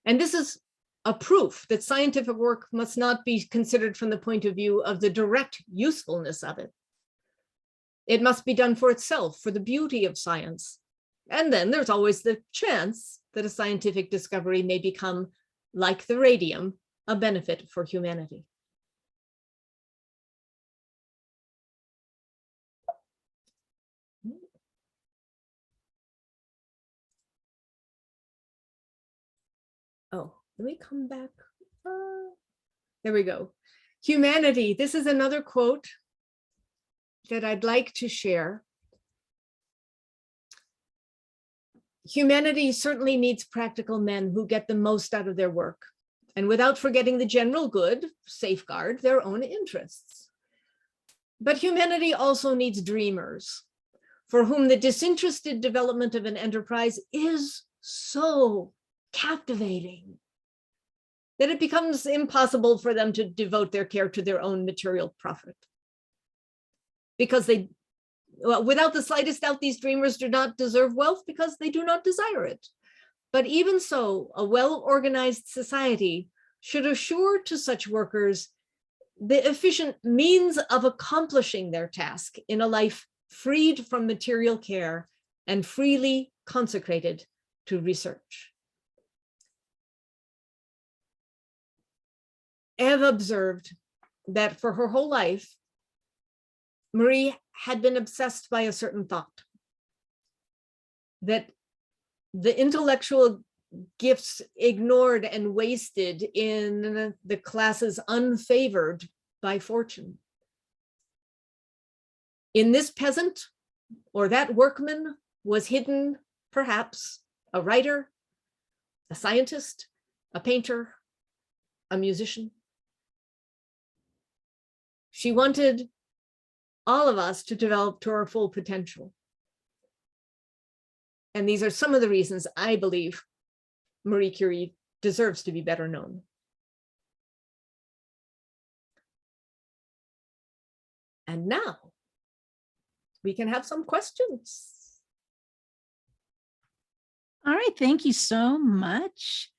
And this is a proof that scientific work must not be considered from the point of view of the direct usefulness of it. It must be done for itself, for the beauty of science. And then there's always the chance that a scientific discovery may become, like the radium, a benefit for humanity. Oh, let me come back. There we go. Humanity. This is another quote that I'd like to share. Humanity certainly needs practical men who get the most out of their work, and without forgetting the general good, safeguard their own interests. But humanity also needs dreamers, for whom the disinterested development of an enterprise is so captivating that it becomes impossible for them to devote their care to their own material profit. Because without the slightest doubt, these dreamers do not deserve wealth because they do not desire it. But even so, a well-organized society should assure to such workers the efficient means of accomplishing their task in a life freed from material care and freely consecrated to research. Eve observed that for her whole life, Marie had been obsessed by a certain thought, that the intellectual gifts ignored and wasted in the classes unfavored by fortune. In this peasant or that workman was hidden, perhaps, a writer, a scientist, a painter, a musician. She wanted all of us to develop to our full potential. And these are some of the reasons I believe Marie Curie deserves to be better known. And now we can have some questions. All right, thank you so much.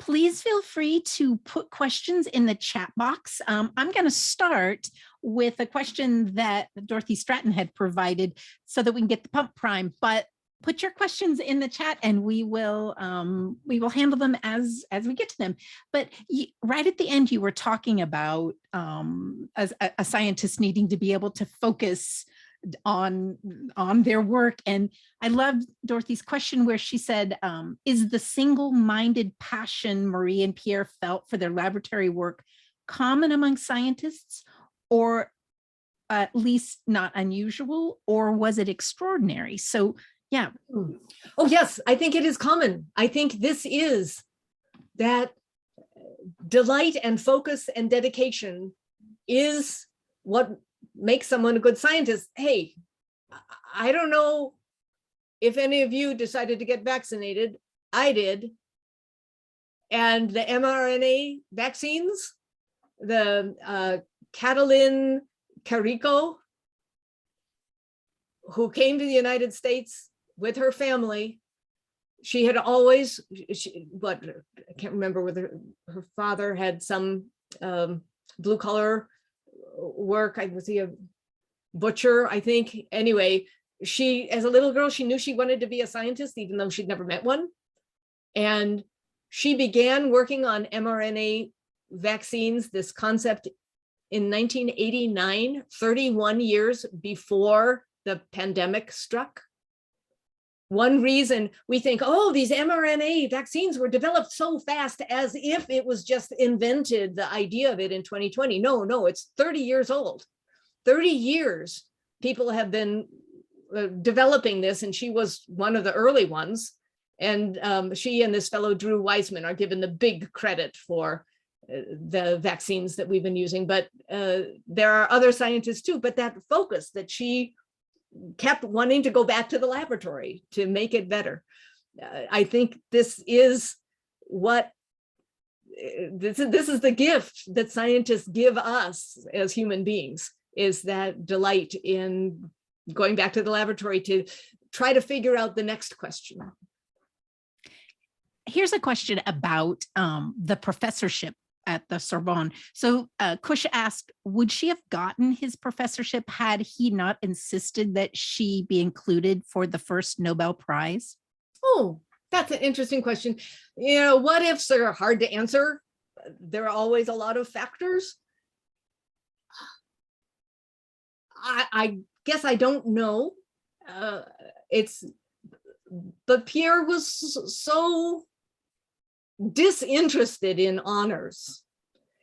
Please feel free to put questions in the chat box. I'm going to start with a question that Dorothy Stratton had provided so that we can get the pump prime, but put your questions in the chat and we will handle them as we get to them. But right at the end, you were talking about as a scientist needing to be able to focus on their work. And I loved Dorothy's question where she said, is the single-minded passion Marie and Pierre felt for their laboratory work common among scientists, or at least not unusual, or was it extraordinary? So yeah. Oh yes, I think it is common. I think this is that delight and focus and dedication is what makes someone a good scientist. Hey, I don't know if any of you decided to get vaccinated. I did. And the mRNA vaccines, the Catalin Carrico, who came to the United States with her family, she had always, I can't remember whether her father had some blue collar work. Was he a butcher, I think? Anyway, she, as a little girl, she knew she wanted to be a scientist, even though she'd never met one. And she began working on mRNA vaccines, this concept, in 1989, 31 years before the pandemic struck. One reason we think, oh, these mRNA vaccines were developed so fast, as if it was just invented, the idea of it in 2020. No, it's 30 years old. 30 years people have been developing this, and she was one of the early ones. And she and this fellow, Drew Weissman, are given the big credit for the vaccines that we've been using. But there are other scientists too, but that focus that she kept wanting to go back to the laboratory to make it better. I think this is what, this is the gift that scientists give us as human beings, is that delight in going back to the laboratory to try to figure out the next question. Here's a question about the professorship at the Sorbonne. So Kush asked, would she have gotten his professorship had he not insisted that she be included for the first Nobel Prize? Oh, that's an interesting question. You know, what ifs are hard to answer. There are always a lot of factors. I guess I don't know. But Pierre was so disinterested in honors.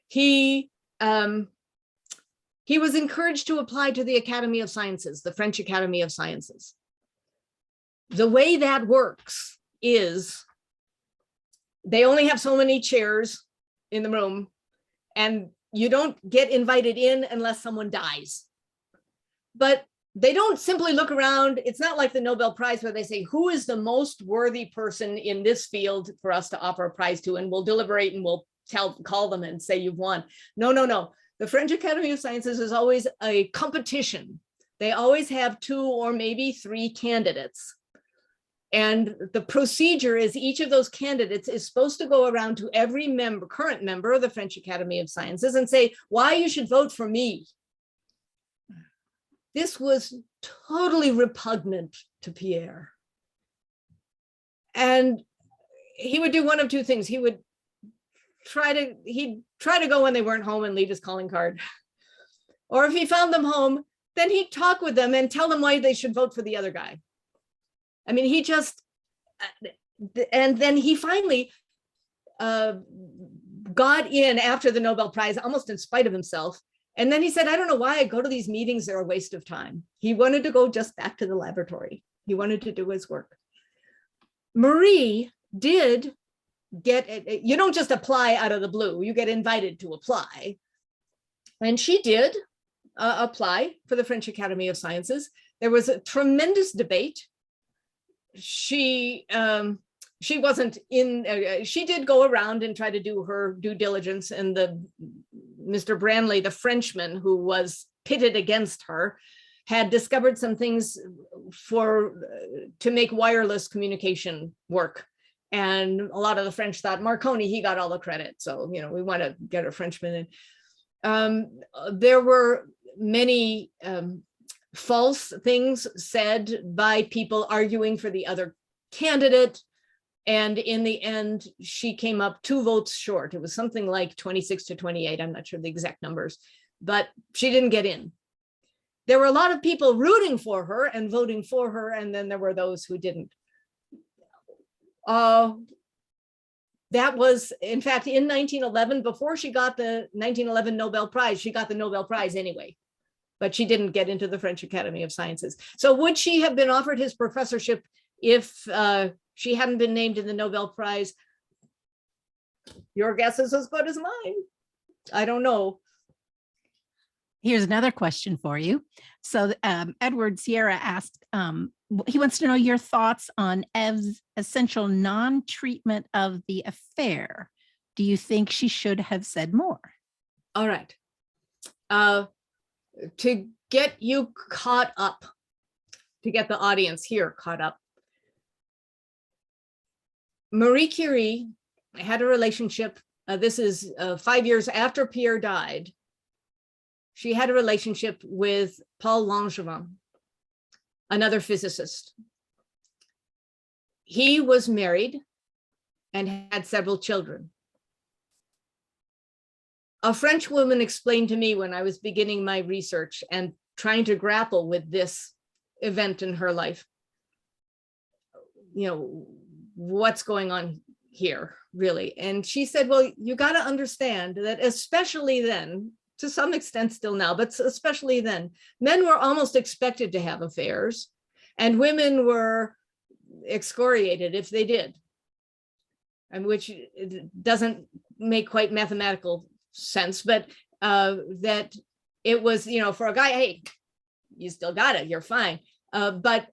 He was encouraged to apply to the Academy of Sciences, the French Academy of Sciences. The way that works is they only have so many chairs in the room, and you don't get invited in unless someone dies. But they don't simply look around. It's not like the Nobel Prize where they say, who is the most worthy person in this field for us to offer a prize to? And we'll deliberate and we'll call them and say you've won. No. The French Academy of Sciences is always a competition. They always have 2 or maybe 3 candidates. And the procedure is each of those candidates is supposed to go around to every current member of the French Academy of Sciences and say why you should vote for me. This was totally repugnant to Pierre. And he would do one of 2 things. He'd try to go when they weren't home and leave his calling card. Or if he found them home, then he'd talk with them and tell them why they should vote for the other guy. I mean, he just, and then he finally got in after the Nobel Prize, almost in spite of himself. And then he said, I don't know why I go to these meetings, they're a waste of time. He wanted to go just back to the laboratory. He wanted to do his work. Marie did get, you don't just apply out of the blue, you get invited to apply. And she did apply for the French Academy of Sciences. There was a tremendous debate. She wasn't in, she did go around and try to do her due diligence, and Mr. Branly, the Frenchman who was pitted against her, had discovered some things to make wireless communication work. And a lot of the French thought Marconi, he got all the credit. So, we want to get a Frenchman in. There were many false things said by people arguing for the other candidate. And in the end, she came up 2 votes short. It was something like 26 to 28. I'm not sure the exact numbers, but she didn't get in. There were a lot of people rooting for her and voting for her, and then there were those who didn't. That was, in fact, in 1911, before she got the 1911 Nobel Prize, she got the Nobel Prize anyway, but she didn't get into the French Academy of Sciences. So would she have been offered his professorship if she hadn't been named in the Nobel Prize? Your guess is as good as mine. I don't know. Here's another question for you. So Edward Sierra asked, he wants to know your thoughts on Ev's essential non-treatment of the affair. Do you think she should have said more? All right. To get you caught up, to get the audience here caught up, Marie Curie had a relationship. This is 5 years after Pierre died. She had a relationship with Paul Langevin, another physicist. He was married and had several children. A French woman explained to me when I was beginning my research and trying to grapple with this event in her life, what's going on here, really? And she said, well, you got to understand that especially then, to some extent still now, but especially then, men were almost expected to have affairs and women were excoriated if they did, and which doesn't make quite mathematical sense, but that it was, for a guy, hey, you still got it, you're fine. But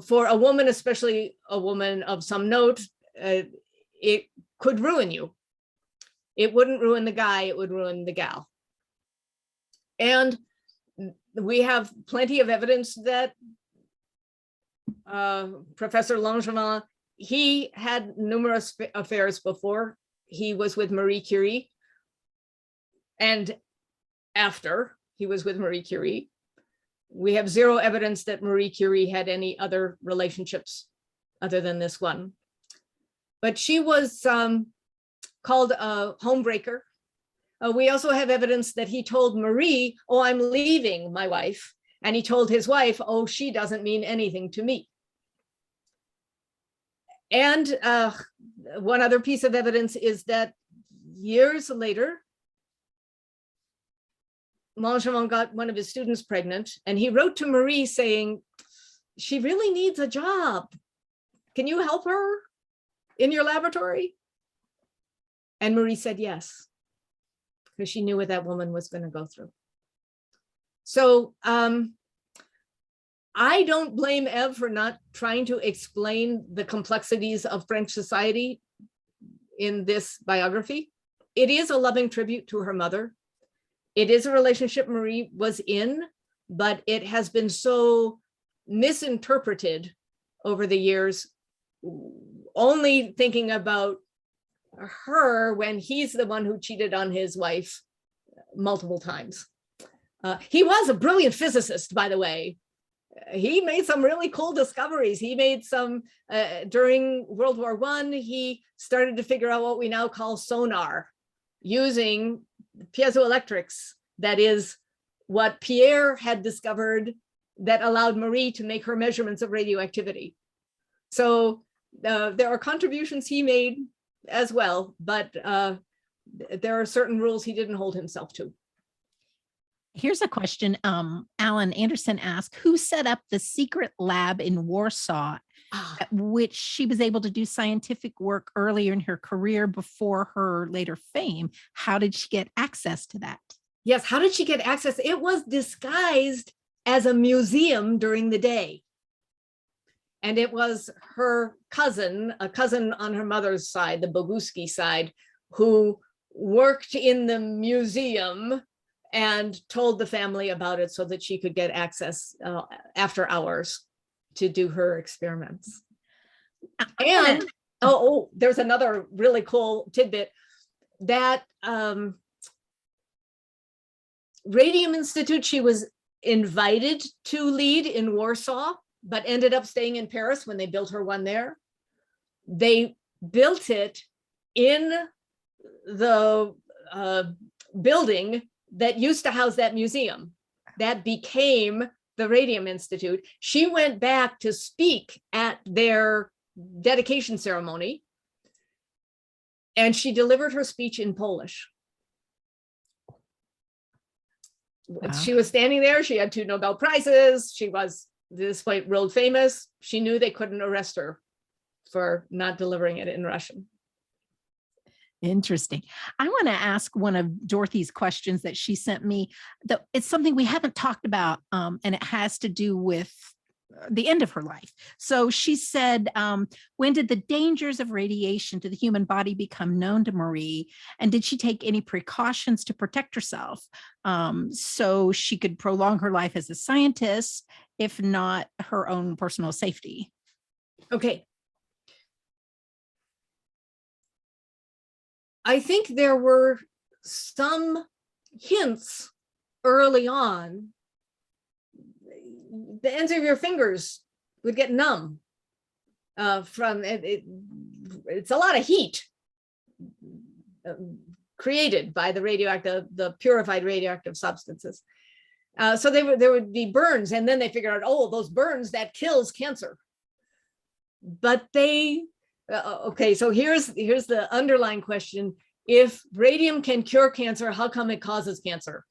for a woman, especially a woman of some note, it could ruin you. It wouldn't ruin the guy, it would ruin the gal. And we have plenty of evidence that Professor Langevin, he had numerous affairs before he was with Marie Curie and after he was with Marie Curie. We have zero evidence that Marie Curie had any other relationships other than this one. But she was called a homebreaker. We also have evidence that he told Marie, oh, I'm leaving my wife. And he told his wife, oh, she doesn't mean anything to me. And one other piece of evidence is that years later, Langevin got one of his students pregnant, and he wrote to Marie saying, she really needs a job. Can you help her in your laboratory? And Marie said yes, because she knew what that woman was going to go through. So I don't blame Ev for not trying to explain the complexities of French society in this biography. It is a loving tribute to her mother. It is a relationship Marie was in, but it has been so misinterpreted over the years, only thinking about her when he's the one who cheated on his wife multiple times. He was a brilliant physicist, by the way. He made some really cool discoveries. He made some, during World War I, he started to figure out what we now call sonar, using piezoelectrics. That is what Pierre had discovered that allowed Marie to make her measurements of radioactivity. So there are contributions he made as well, but there are certain rules he didn't hold himself to. Here's a question. Alan Anderson asked, who set up the secret lab in Warsaw at which she was able to do scientific work earlier in her career before her later fame? How did she get access to that? Yes, how did she get access? It was disguised as a museum during the day. And it was her cousin, a cousin on her mother's side, the Boguski side, who worked in the museum and told the family about it so that she could get access after hours to do her experiments. And there's another really cool tidbit that Radium Institute, she was invited to lead in Warsaw, but ended up staying in Paris when they built her one there. They built it in the building that used to house that museum. That became the Radium Institute. She went back to speak at their dedication ceremony, and she delivered her speech in Polish. Wow. She was standing there. She had 2 Nobel Prizes. She was, at this point, world famous. She knew they couldn't arrest her for not delivering it in Russian. Interesting. I want to ask one of Dorothy's questions that she sent me. It's something we haven't talked about, and it has to do with the end of her life. So she said, when did the dangers of radiation to the human body become known to Marie? And did she take any precautions to protect herself so she could prolong her life as a scientist, if not her own personal safety? Okay. I think there were some hints early on. The ends of your fingers would get numb from it. It's a lot of heat created by the purified radioactive substances. So there would be burns, and then they figured out, oh, those burns, that kills cancer. But they, okay, so here's the underlying question. If radium can cure cancer, how come it causes cancer?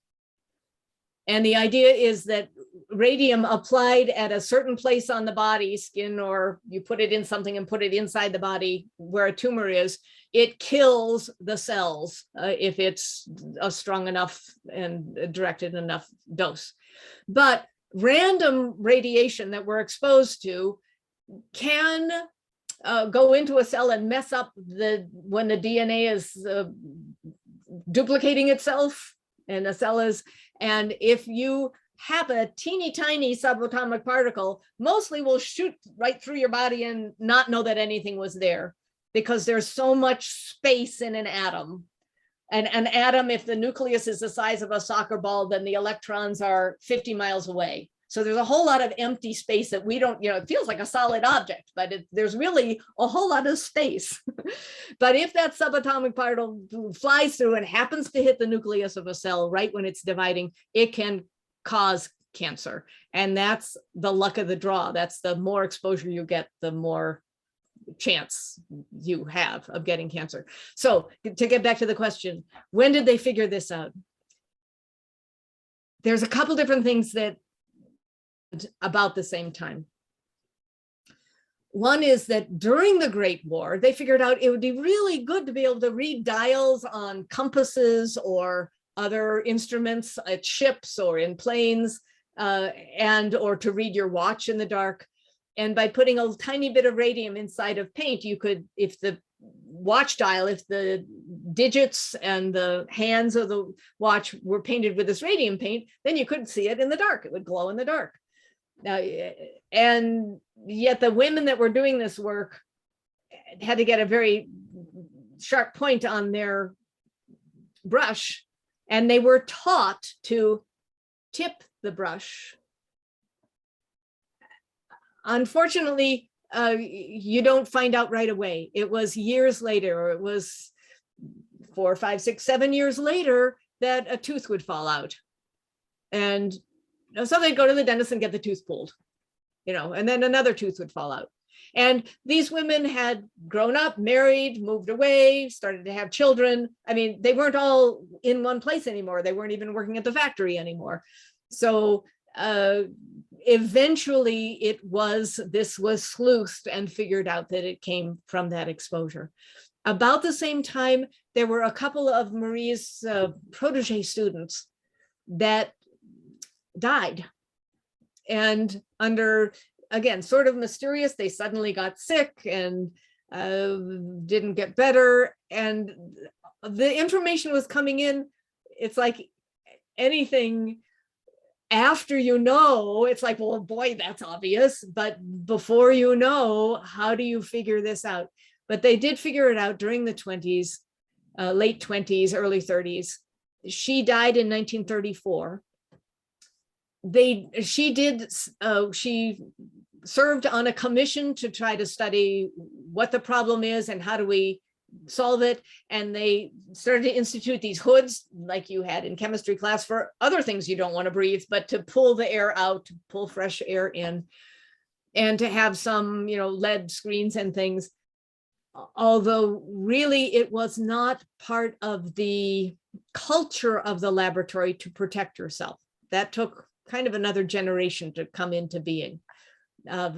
And the idea is that radium applied at a certain place on the body, skin, or you put it in something and put it inside the body where a tumor is, it kills the cells if it's a strong enough and directed enough dose. But random radiation that we're exposed to can go into a cell and mess up when the DNA is duplicating itself, and a cell is, and if you have a teeny tiny subatomic particle, mostly will shoot right through your body and not know that anything was there, because there's so much space in an atom. And an atom, if the nucleus is the size of a soccer ball, then the electrons are 50 miles away. So there's a whole lot of empty space that we don't, it feels like a solid object, but there's really a whole lot of space. But if that subatomic particle flies through and happens to hit the nucleus of a cell right when it's dividing, it can cause cancer. And that's the luck of the draw. That's the more exposure you get, the more chance you have of getting cancer. So to get back to the question, when did they figure this out? There's a couple different things that about the same time. One is that during the Great War, they figured out it would be really good to be able to read dials on compasses or other instruments at ships or in planes, or to read your watch in the dark. And by putting a tiny bit of radium inside of paint, you could, if the watch dial, if the digits and the hands of the watch were painted with this radium paint, then you couldn't see it in the dark. It would glow in the dark. And yet the women that were doing this work had to get a very sharp point on their brush, and they were taught to tip the brush. Unfortunately, you don't find out right away. It was years later, or it was 4, 5, 6, 7 years later that a tooth would fall out. And so they'd go to the dentist and get the tooth pulled, and then another tooth would fall out. And these women had grown up, married, moved away, started to have children. I mean, they weren't all in one place anymore. They weren't even working at the factory anymore. So eventually this was sleuthed and figured out that it came from that exposure. About the same time, there were a couple of Marie's protege students that died. And under, again, sort of mysterious, they suddenly got sick and didn't get better. And the information was coming in. It's like anything after you know, it's like, well, boy, that's obvious. But before you know, how do you figure this out? But they did figure it out during the 20s, late 20s, early 30s. She died in 1934. She served on a commission to try to study what the problem is and how do we solve it. And they started to institute these hoods like you had in chemistry class for other things you don't want to breathe, but to pull the air out, to pull fresh air in, and to have some, lead screens and things. Although really it was not part of the culture of the laboratory to protect yourself. That took kind of another generation to come into being.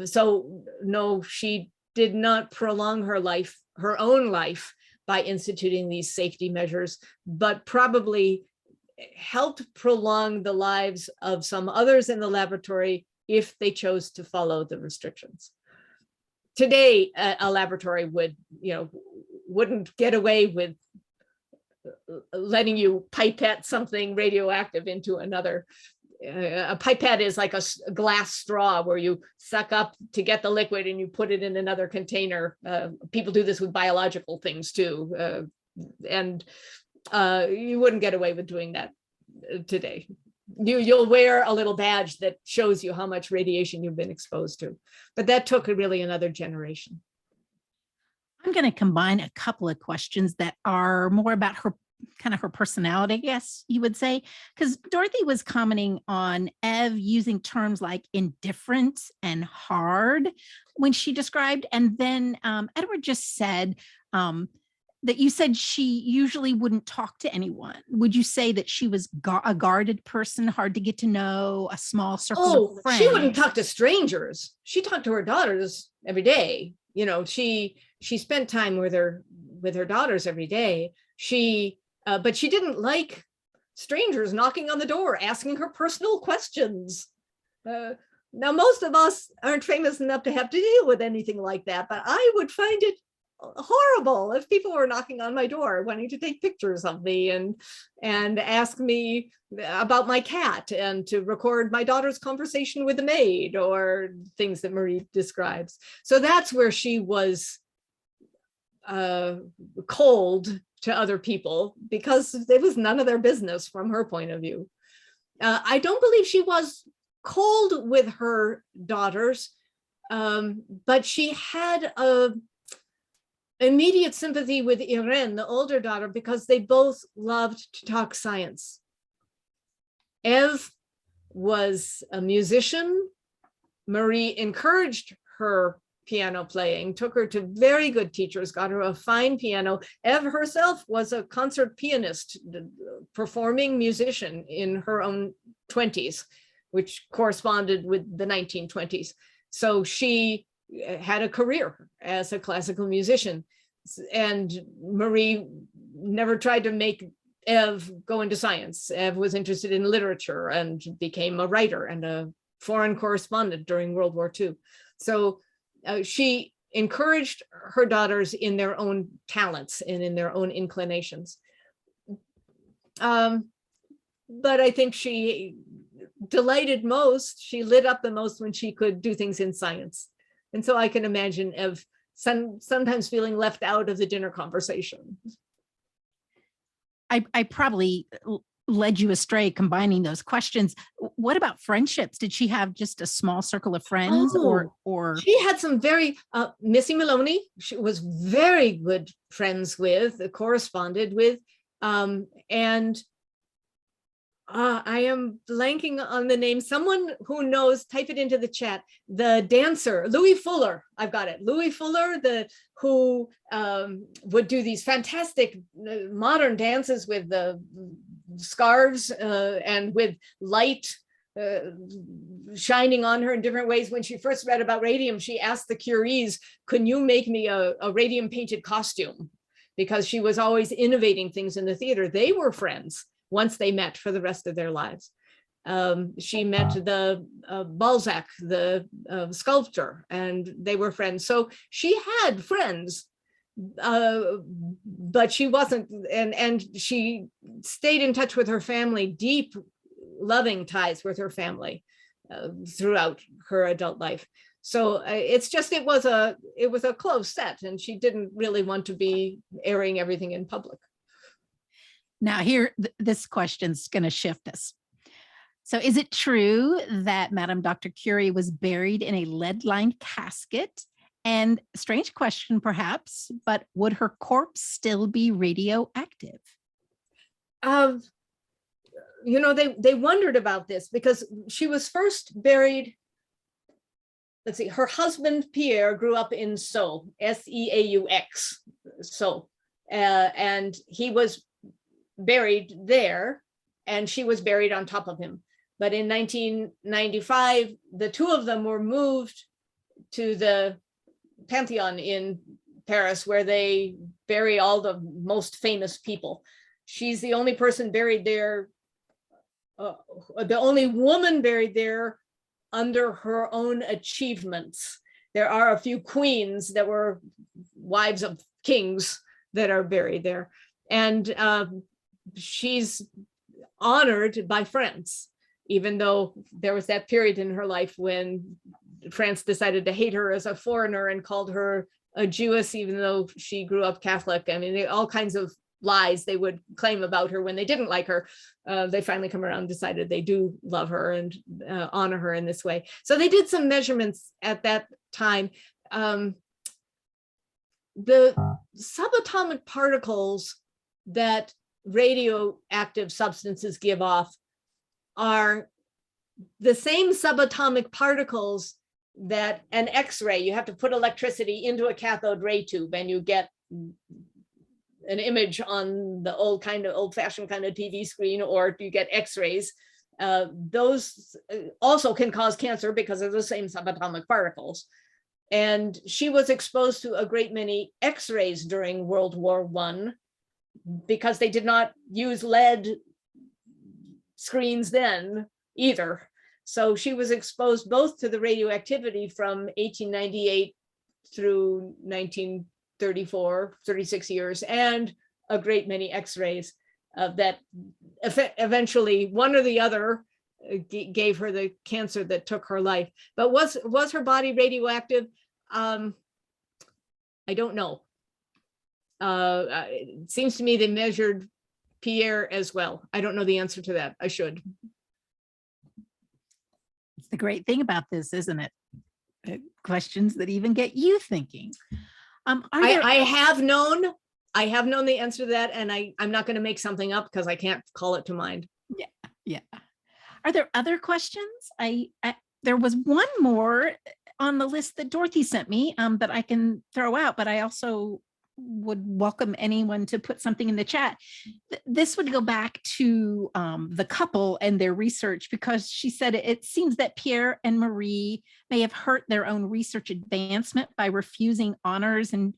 So no, she did not prolong her own life, by instituting these safety measures, but probably helped prolong the lives of some others in the laboratory if they chose to follow the restrictions. Today, a laboratory wouldn't get away with letting you pipette something radioactive into another. A pipette is like a glass straw where you suck up to get the liquid and you put it in another container. People do this with biological things too. And you wouldn't get away with doing that today. You'll wear a little badge that shows you how much radiation you've been exposed to. But that took really another generation. I'm going to combine a couple of questions that are more about her personality, I guess you would say, because Dorothy was commenting on Ev using terms like indifferent and hard when she described, and then Edward just said that you said she usually wouldn't talk to anyone. Would you say that she was a guarded person, hard to get to know, a small circle of friends? She wouldn't talk to strangers. She talked to her daughters every day. She spent time with her daughters every day. But she didn't like strangers knocking on the door, asking her personal questions. Now, most of us aren't famous enough to have to deal with anything like that, but I would find it horrible if people were knocking on my door wanting to take pictures of me and ask me about my cat and to record my daughter's conversation with the maid or things that Marie describes. So that's where she was cold to other people because it was none of their business from her point of view. I don't believe she was cold with her daughters, but she had immediate sympathy with Irene, the older daughter, because they both loved to talk science. Ev was a musician. Marie encouraged her piano playing, took her to very good teachers, got her a fine piano. Ev herself was a concert pianist, performing musician in her own 20s, which corresponded with the 1920s. So she had a career as a classical musician. And Marie never tried to make Ev go into science. Ev was interested in literature and became a writer and a foreign correspondent during World War II. So she encouraged her daughters in their own talents and in their own inclinations. But I think she delighted most, she lit up the most when she could do things in science. And so I can imagine Ev sometimes feeling left out of the dinner conversation. I probably led you astray combining those questions. What about friendships? Did she have just a small circle of friends or she had some very Missy Maloney, she was very good friends with, corresponded with, and I am blanking on the name. Someone who knows, type it into the chat. The dancer, Louis Fuller, I've got it. Louis Fuller, who would do these fantastic modern dances with the scarves and with light shining on her in different ways. When she first read about radium, she asked the Curies, "Can you make me a radium painted costume?" Because she was always innovating things in the theater. They were friends once they met for the rest of their lives. She met the Balzac, the sculptor, and they were friends. So she had friends, but she wasn't, and she stayed in touch with her family, deep, loving ties with her family throughout her adult life. So it's just, it was a close set, and she didn't really want to be airing everything in public. Now here, this question's going to shift us. So is it true that Madame Dr. Curie was buried in a lead-lined casket? And strange question, perhaps, but would her corpse still be radioactive? You know, they wondered about this because she was first buried. Let's see, her husband, Pierre, grew up in Sceaux, S-E-A-U-X, Sceaux, and he was buried there, and she was buried on top of him. But in 1995, the two of them were moved to the Pantheon in Paris, where they bury all the most famous people. She's the only person buried there, the only woman buried there under her own achievements. There are a few queens that were wives of kings that are buried there. And she's honored by France, even though there was that period in her life when France decided to hate her as a foreigner and called her a Jewess, even though she grew up Catholic. I mean, all kinds of lies they would claim about her when they didn't like her. They finally come around and decided they do love her and honor her in this way. So they did some measurements at that time. The subatomic particles that radioactive substances give off are the same subatomic particles that an X-ray, you have to put electricity into a cathode ray tube and you get an image on the old-fashioned kind of TV screen, or you get X-rays. Those also can cause cancer because they're the same subatomic particles. And she was exposed to a great many X-rays during World War I because they did not use lead screens then either. So she was exposed both to the radioactivity from 1898 through 1934, 36 years, and a great many X-rays that eventually one or the other gave her the cancer that took her life. But was her body radioactive? I don't know. It seems to me they measured Pierre as well. I don't know the answer to that. I should. It's the great thing about this, isn't it? Questions that even get you thinking. I have known the answer to that, and I'm not going to make something up because I can't call it to mind. Yeah. Are there other questions? There was one more on the list that Dorothy sent me that I can throw out, but I also would welcome anyone to put something in the chat. This would go back to the couple and their research, because she said it seems that Pierre and Marie may have hurt their own research advancement by refusing honors and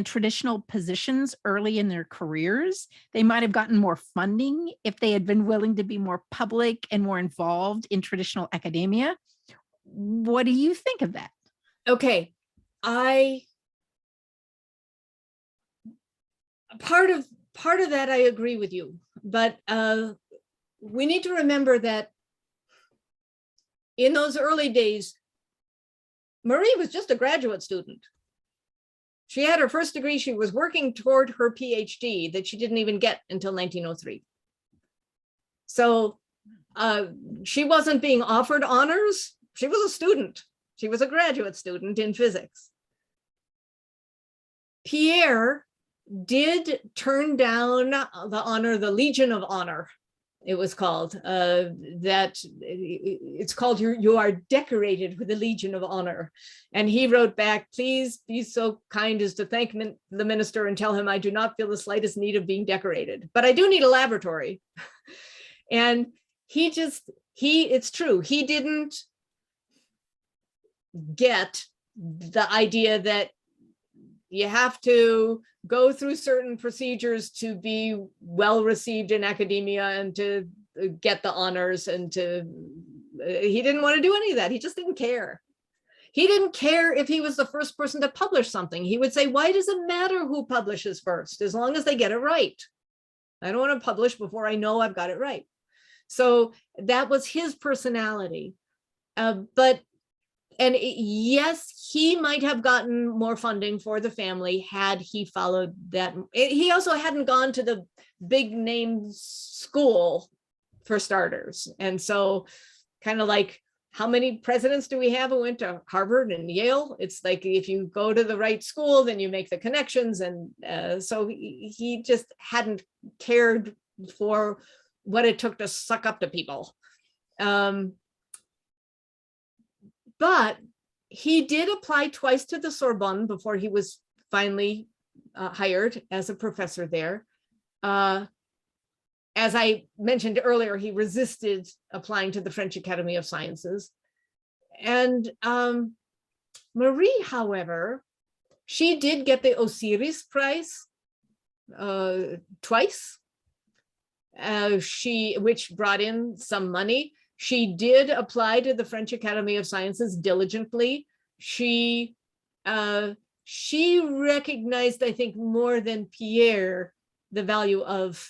traditional positions early in their careers. They might have gotten more funding if they had been willing to be more public and more involved in traditional academia. What do you think of that? Okay, part of that I agree with you, but we need to remember that in those early days, Marie was just a graduate student. She had her first degree. She was working toward her PhD that she didn't even get until 1903. So she wasn't being offered honors. She was a student. She was a graduate student in physics. Pierre did turn down the honor, the Legion of Honor, it was called. It's called you are decorated with the Legion of Honor. And he wrote back, please be so kind as to thank the minister and tell him I do not feel the slightest need of being decorated, but I do need a laboratory. And it's true, he didn't get the idea that you have to go through certain procedures to be well received in academia and to get the honors, and he didn't want to do any of that. He just didn't care. He didn't care if he was the first person to publish something. He would say, why does it matter who publishes first, as long as they get it right? I don't want to publish before I know I've got it right. So that was his personality. Yes, he might have gotten more funding for the family had he followed that. He also hadn't gone to the big name school, for starters. And so kind of like, how many presidents do we have who went to Harvard and Yale? It's like, if you go to the right school, then you make the connections. And so he just hadn't cared for what it took to suck up to people. But he did apply twice to the Sorbonne before he was finally hired as a professor there. As I mentioned earlier, he resisted applying to the French Academy of Sciences. And Marie, however, she did get the Osiris Prize twice, which brought in some money. She did apply to the French Academy of Sciences diligently. She recognized, I think, more than Pierre, the value of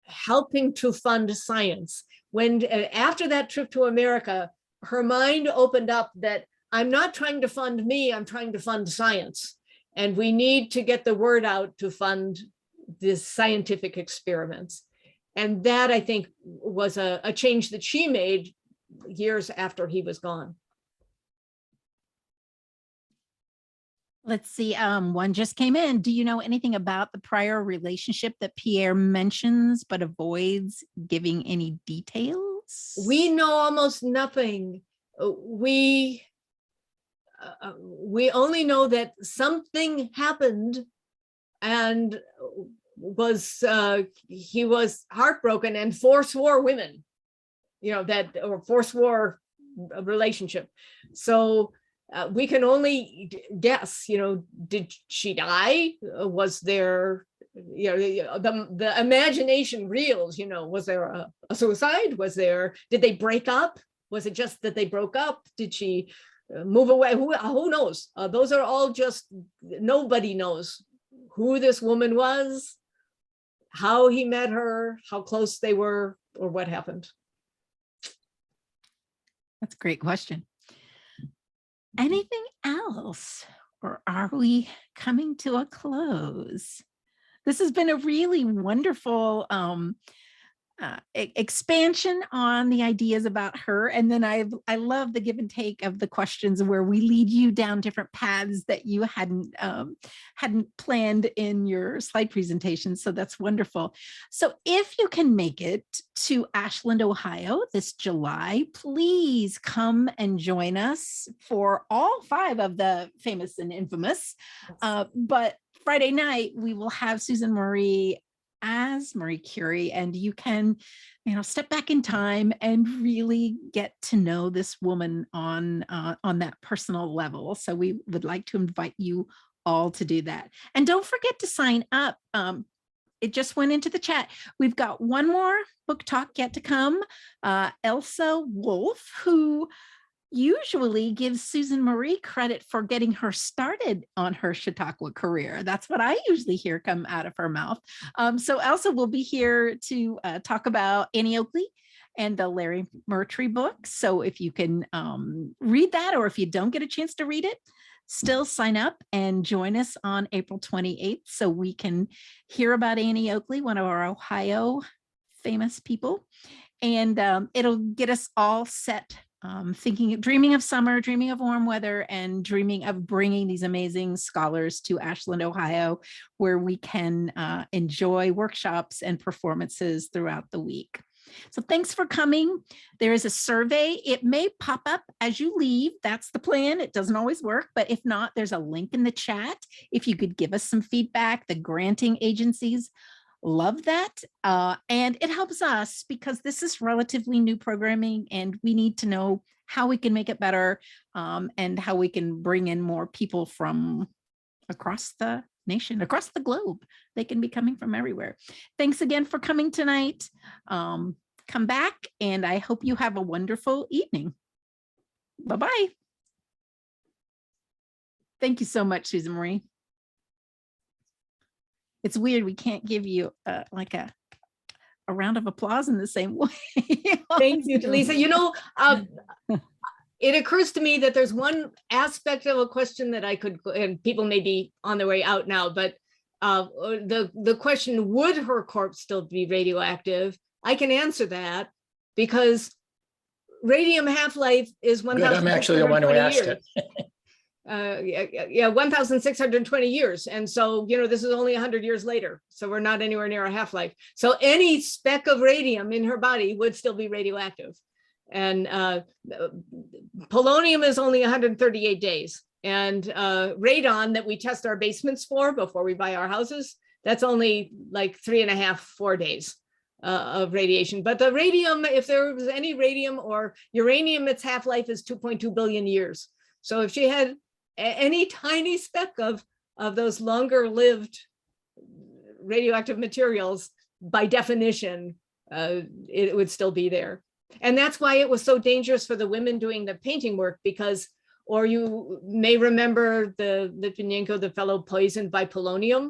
helping to fund science. When after that trip to America, her mind opened up that I'm not trying to fund me, I'm trying to fund science. And we need to get the word out to fund this scientific experiments. And that, I think, was a change that she made years after he was gone. Let's see, one just came in. Do you know anything about the prior relationship that Pierre mentions but avoids giving any details? We know almost nothing. We only know that something happened and he was heartbroken and forswore women, or forswore a relationship. So we can only guess, did she die? Was there, the imagination reels, was there a suicide? Did they break up? Was it just that they broke up? Did she move away? Who knows? Those are all just, nobody knows who this woman was, how he met her, how close they were, or what happened. That's a great question. Anything else, or are we coming to a close? This has been a really wonderful expansion on the ideas about her. And then I love the give and take of the questions where we lead you down different paths that you hadn't planned in your slide presentation. So that's wonderful. So if you can make it to Ashland, Ohio this July, please come and join us for all 5 of the famous and infamous. But Friday night, we will have Susan Marie as Marie Curie, and you can, step back in time and really get to know this woman on that personal level. So we would like to invite you all to do that. And don't forget to sign up. It just went into the chat. We've got one more book talk yet to come. Elsa Wolf, who usually gives Susan Marie credit for getting her started on her Chautauqua career. That's what I usually hear come out of her mouth. So Elsa will be here to talk about Annie Oakley and the Larry Murtry book. So if you can read that, or if you don't get a chance to read it, still sign up and join us on April 28th so we can hear about Annie Oakley, one of our Ohio famous people. And it'll get us all set, dreaming of summer, dreaming of warm weather, and dreaming of bringing these amazing scholars to Ashland, Ohio, where we can enjoy workshops and performances throughout the week. So thanks for coming. There is a survey. It may pop up as you leave. That's the plan. It doesn't always work, but if not, there's a link in the chat. If you could give us some feedback, the granting agencies love that. And it helps us because this is relatively new programming and we need to know how we can make it better and how we can bring in more people from across the nation, across the globe. They can be coming from everywhere. Thanks again for coming tonight. Come back and I hope you have a wonderful evening. Bye-bye. Thank you so much, Susan Marie. It's weird. We can't give you like a round of applause in the same way. Thank you, Lisa. You know, it occurs to me that there's one aspect of a question that I could, and people may be on their way out now, but the question, would her corpse still be radioactive? I can answer that because radium half-life is 1,000. I'm actually the one who asked years. it. Yeah, 1,620 years. And so, you know, this is only 100 years later. So we're not anywhere near a half-life. So any speck of radium in her body would still be radioactive. And polonium is only 138 days. And radon that we test our basements for before we buy our houses, that's only like 3.5, 4 days of radiation. But the radium, if there was any radium or uranium, its half-life is 2.2 billion years. So if she had any tiny speck of those longer lived radioactive materials, by definition, it would still be there. And that's why it was so dangerous for the women doing the painting work, because, or you may remember the Litvinenko, the fellow poisoned by polonium.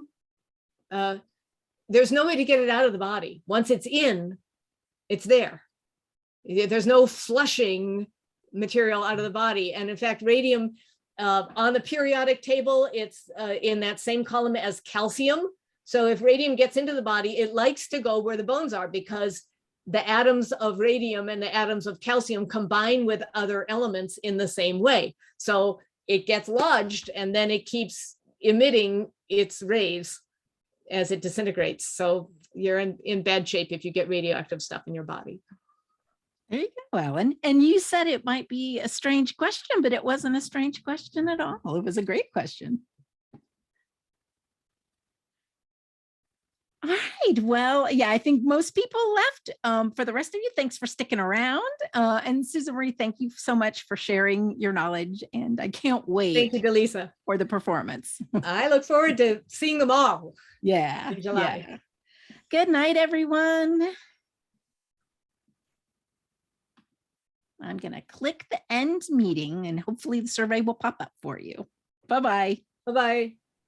There's no way to get it out of the body. Once it's in, it's there. There's no flushing material out of the body. And in fact, radium on the periodic table, it's in that same column as calcium. So if radium gets into the body, it likes to go where the bones are, because the atoms of radium and the atoms of calcium combine with other elements in the same way. So it gets lodged and then it keeps emitting its rays as it disintegrates. So you're in bad shape if you get radioactive stuff in your body. There you go, Ellen. And you said it might be a strange question, but it wasn't a strange question at all. It was a great question. All right. Well, yeah, I think most people left. For the rest of you, thanks for sticking around. And Susan Marie, thank you so much for sharing your knowledge. And I can't wait. Thank you, Delisa, for the performance. I look forward to seeing them all. Yeah. In July. Yeah. Good night, everyone. I'm going to click the end meeting and hopefully the survey will pop up for you. Bye-bye. Bye-bye.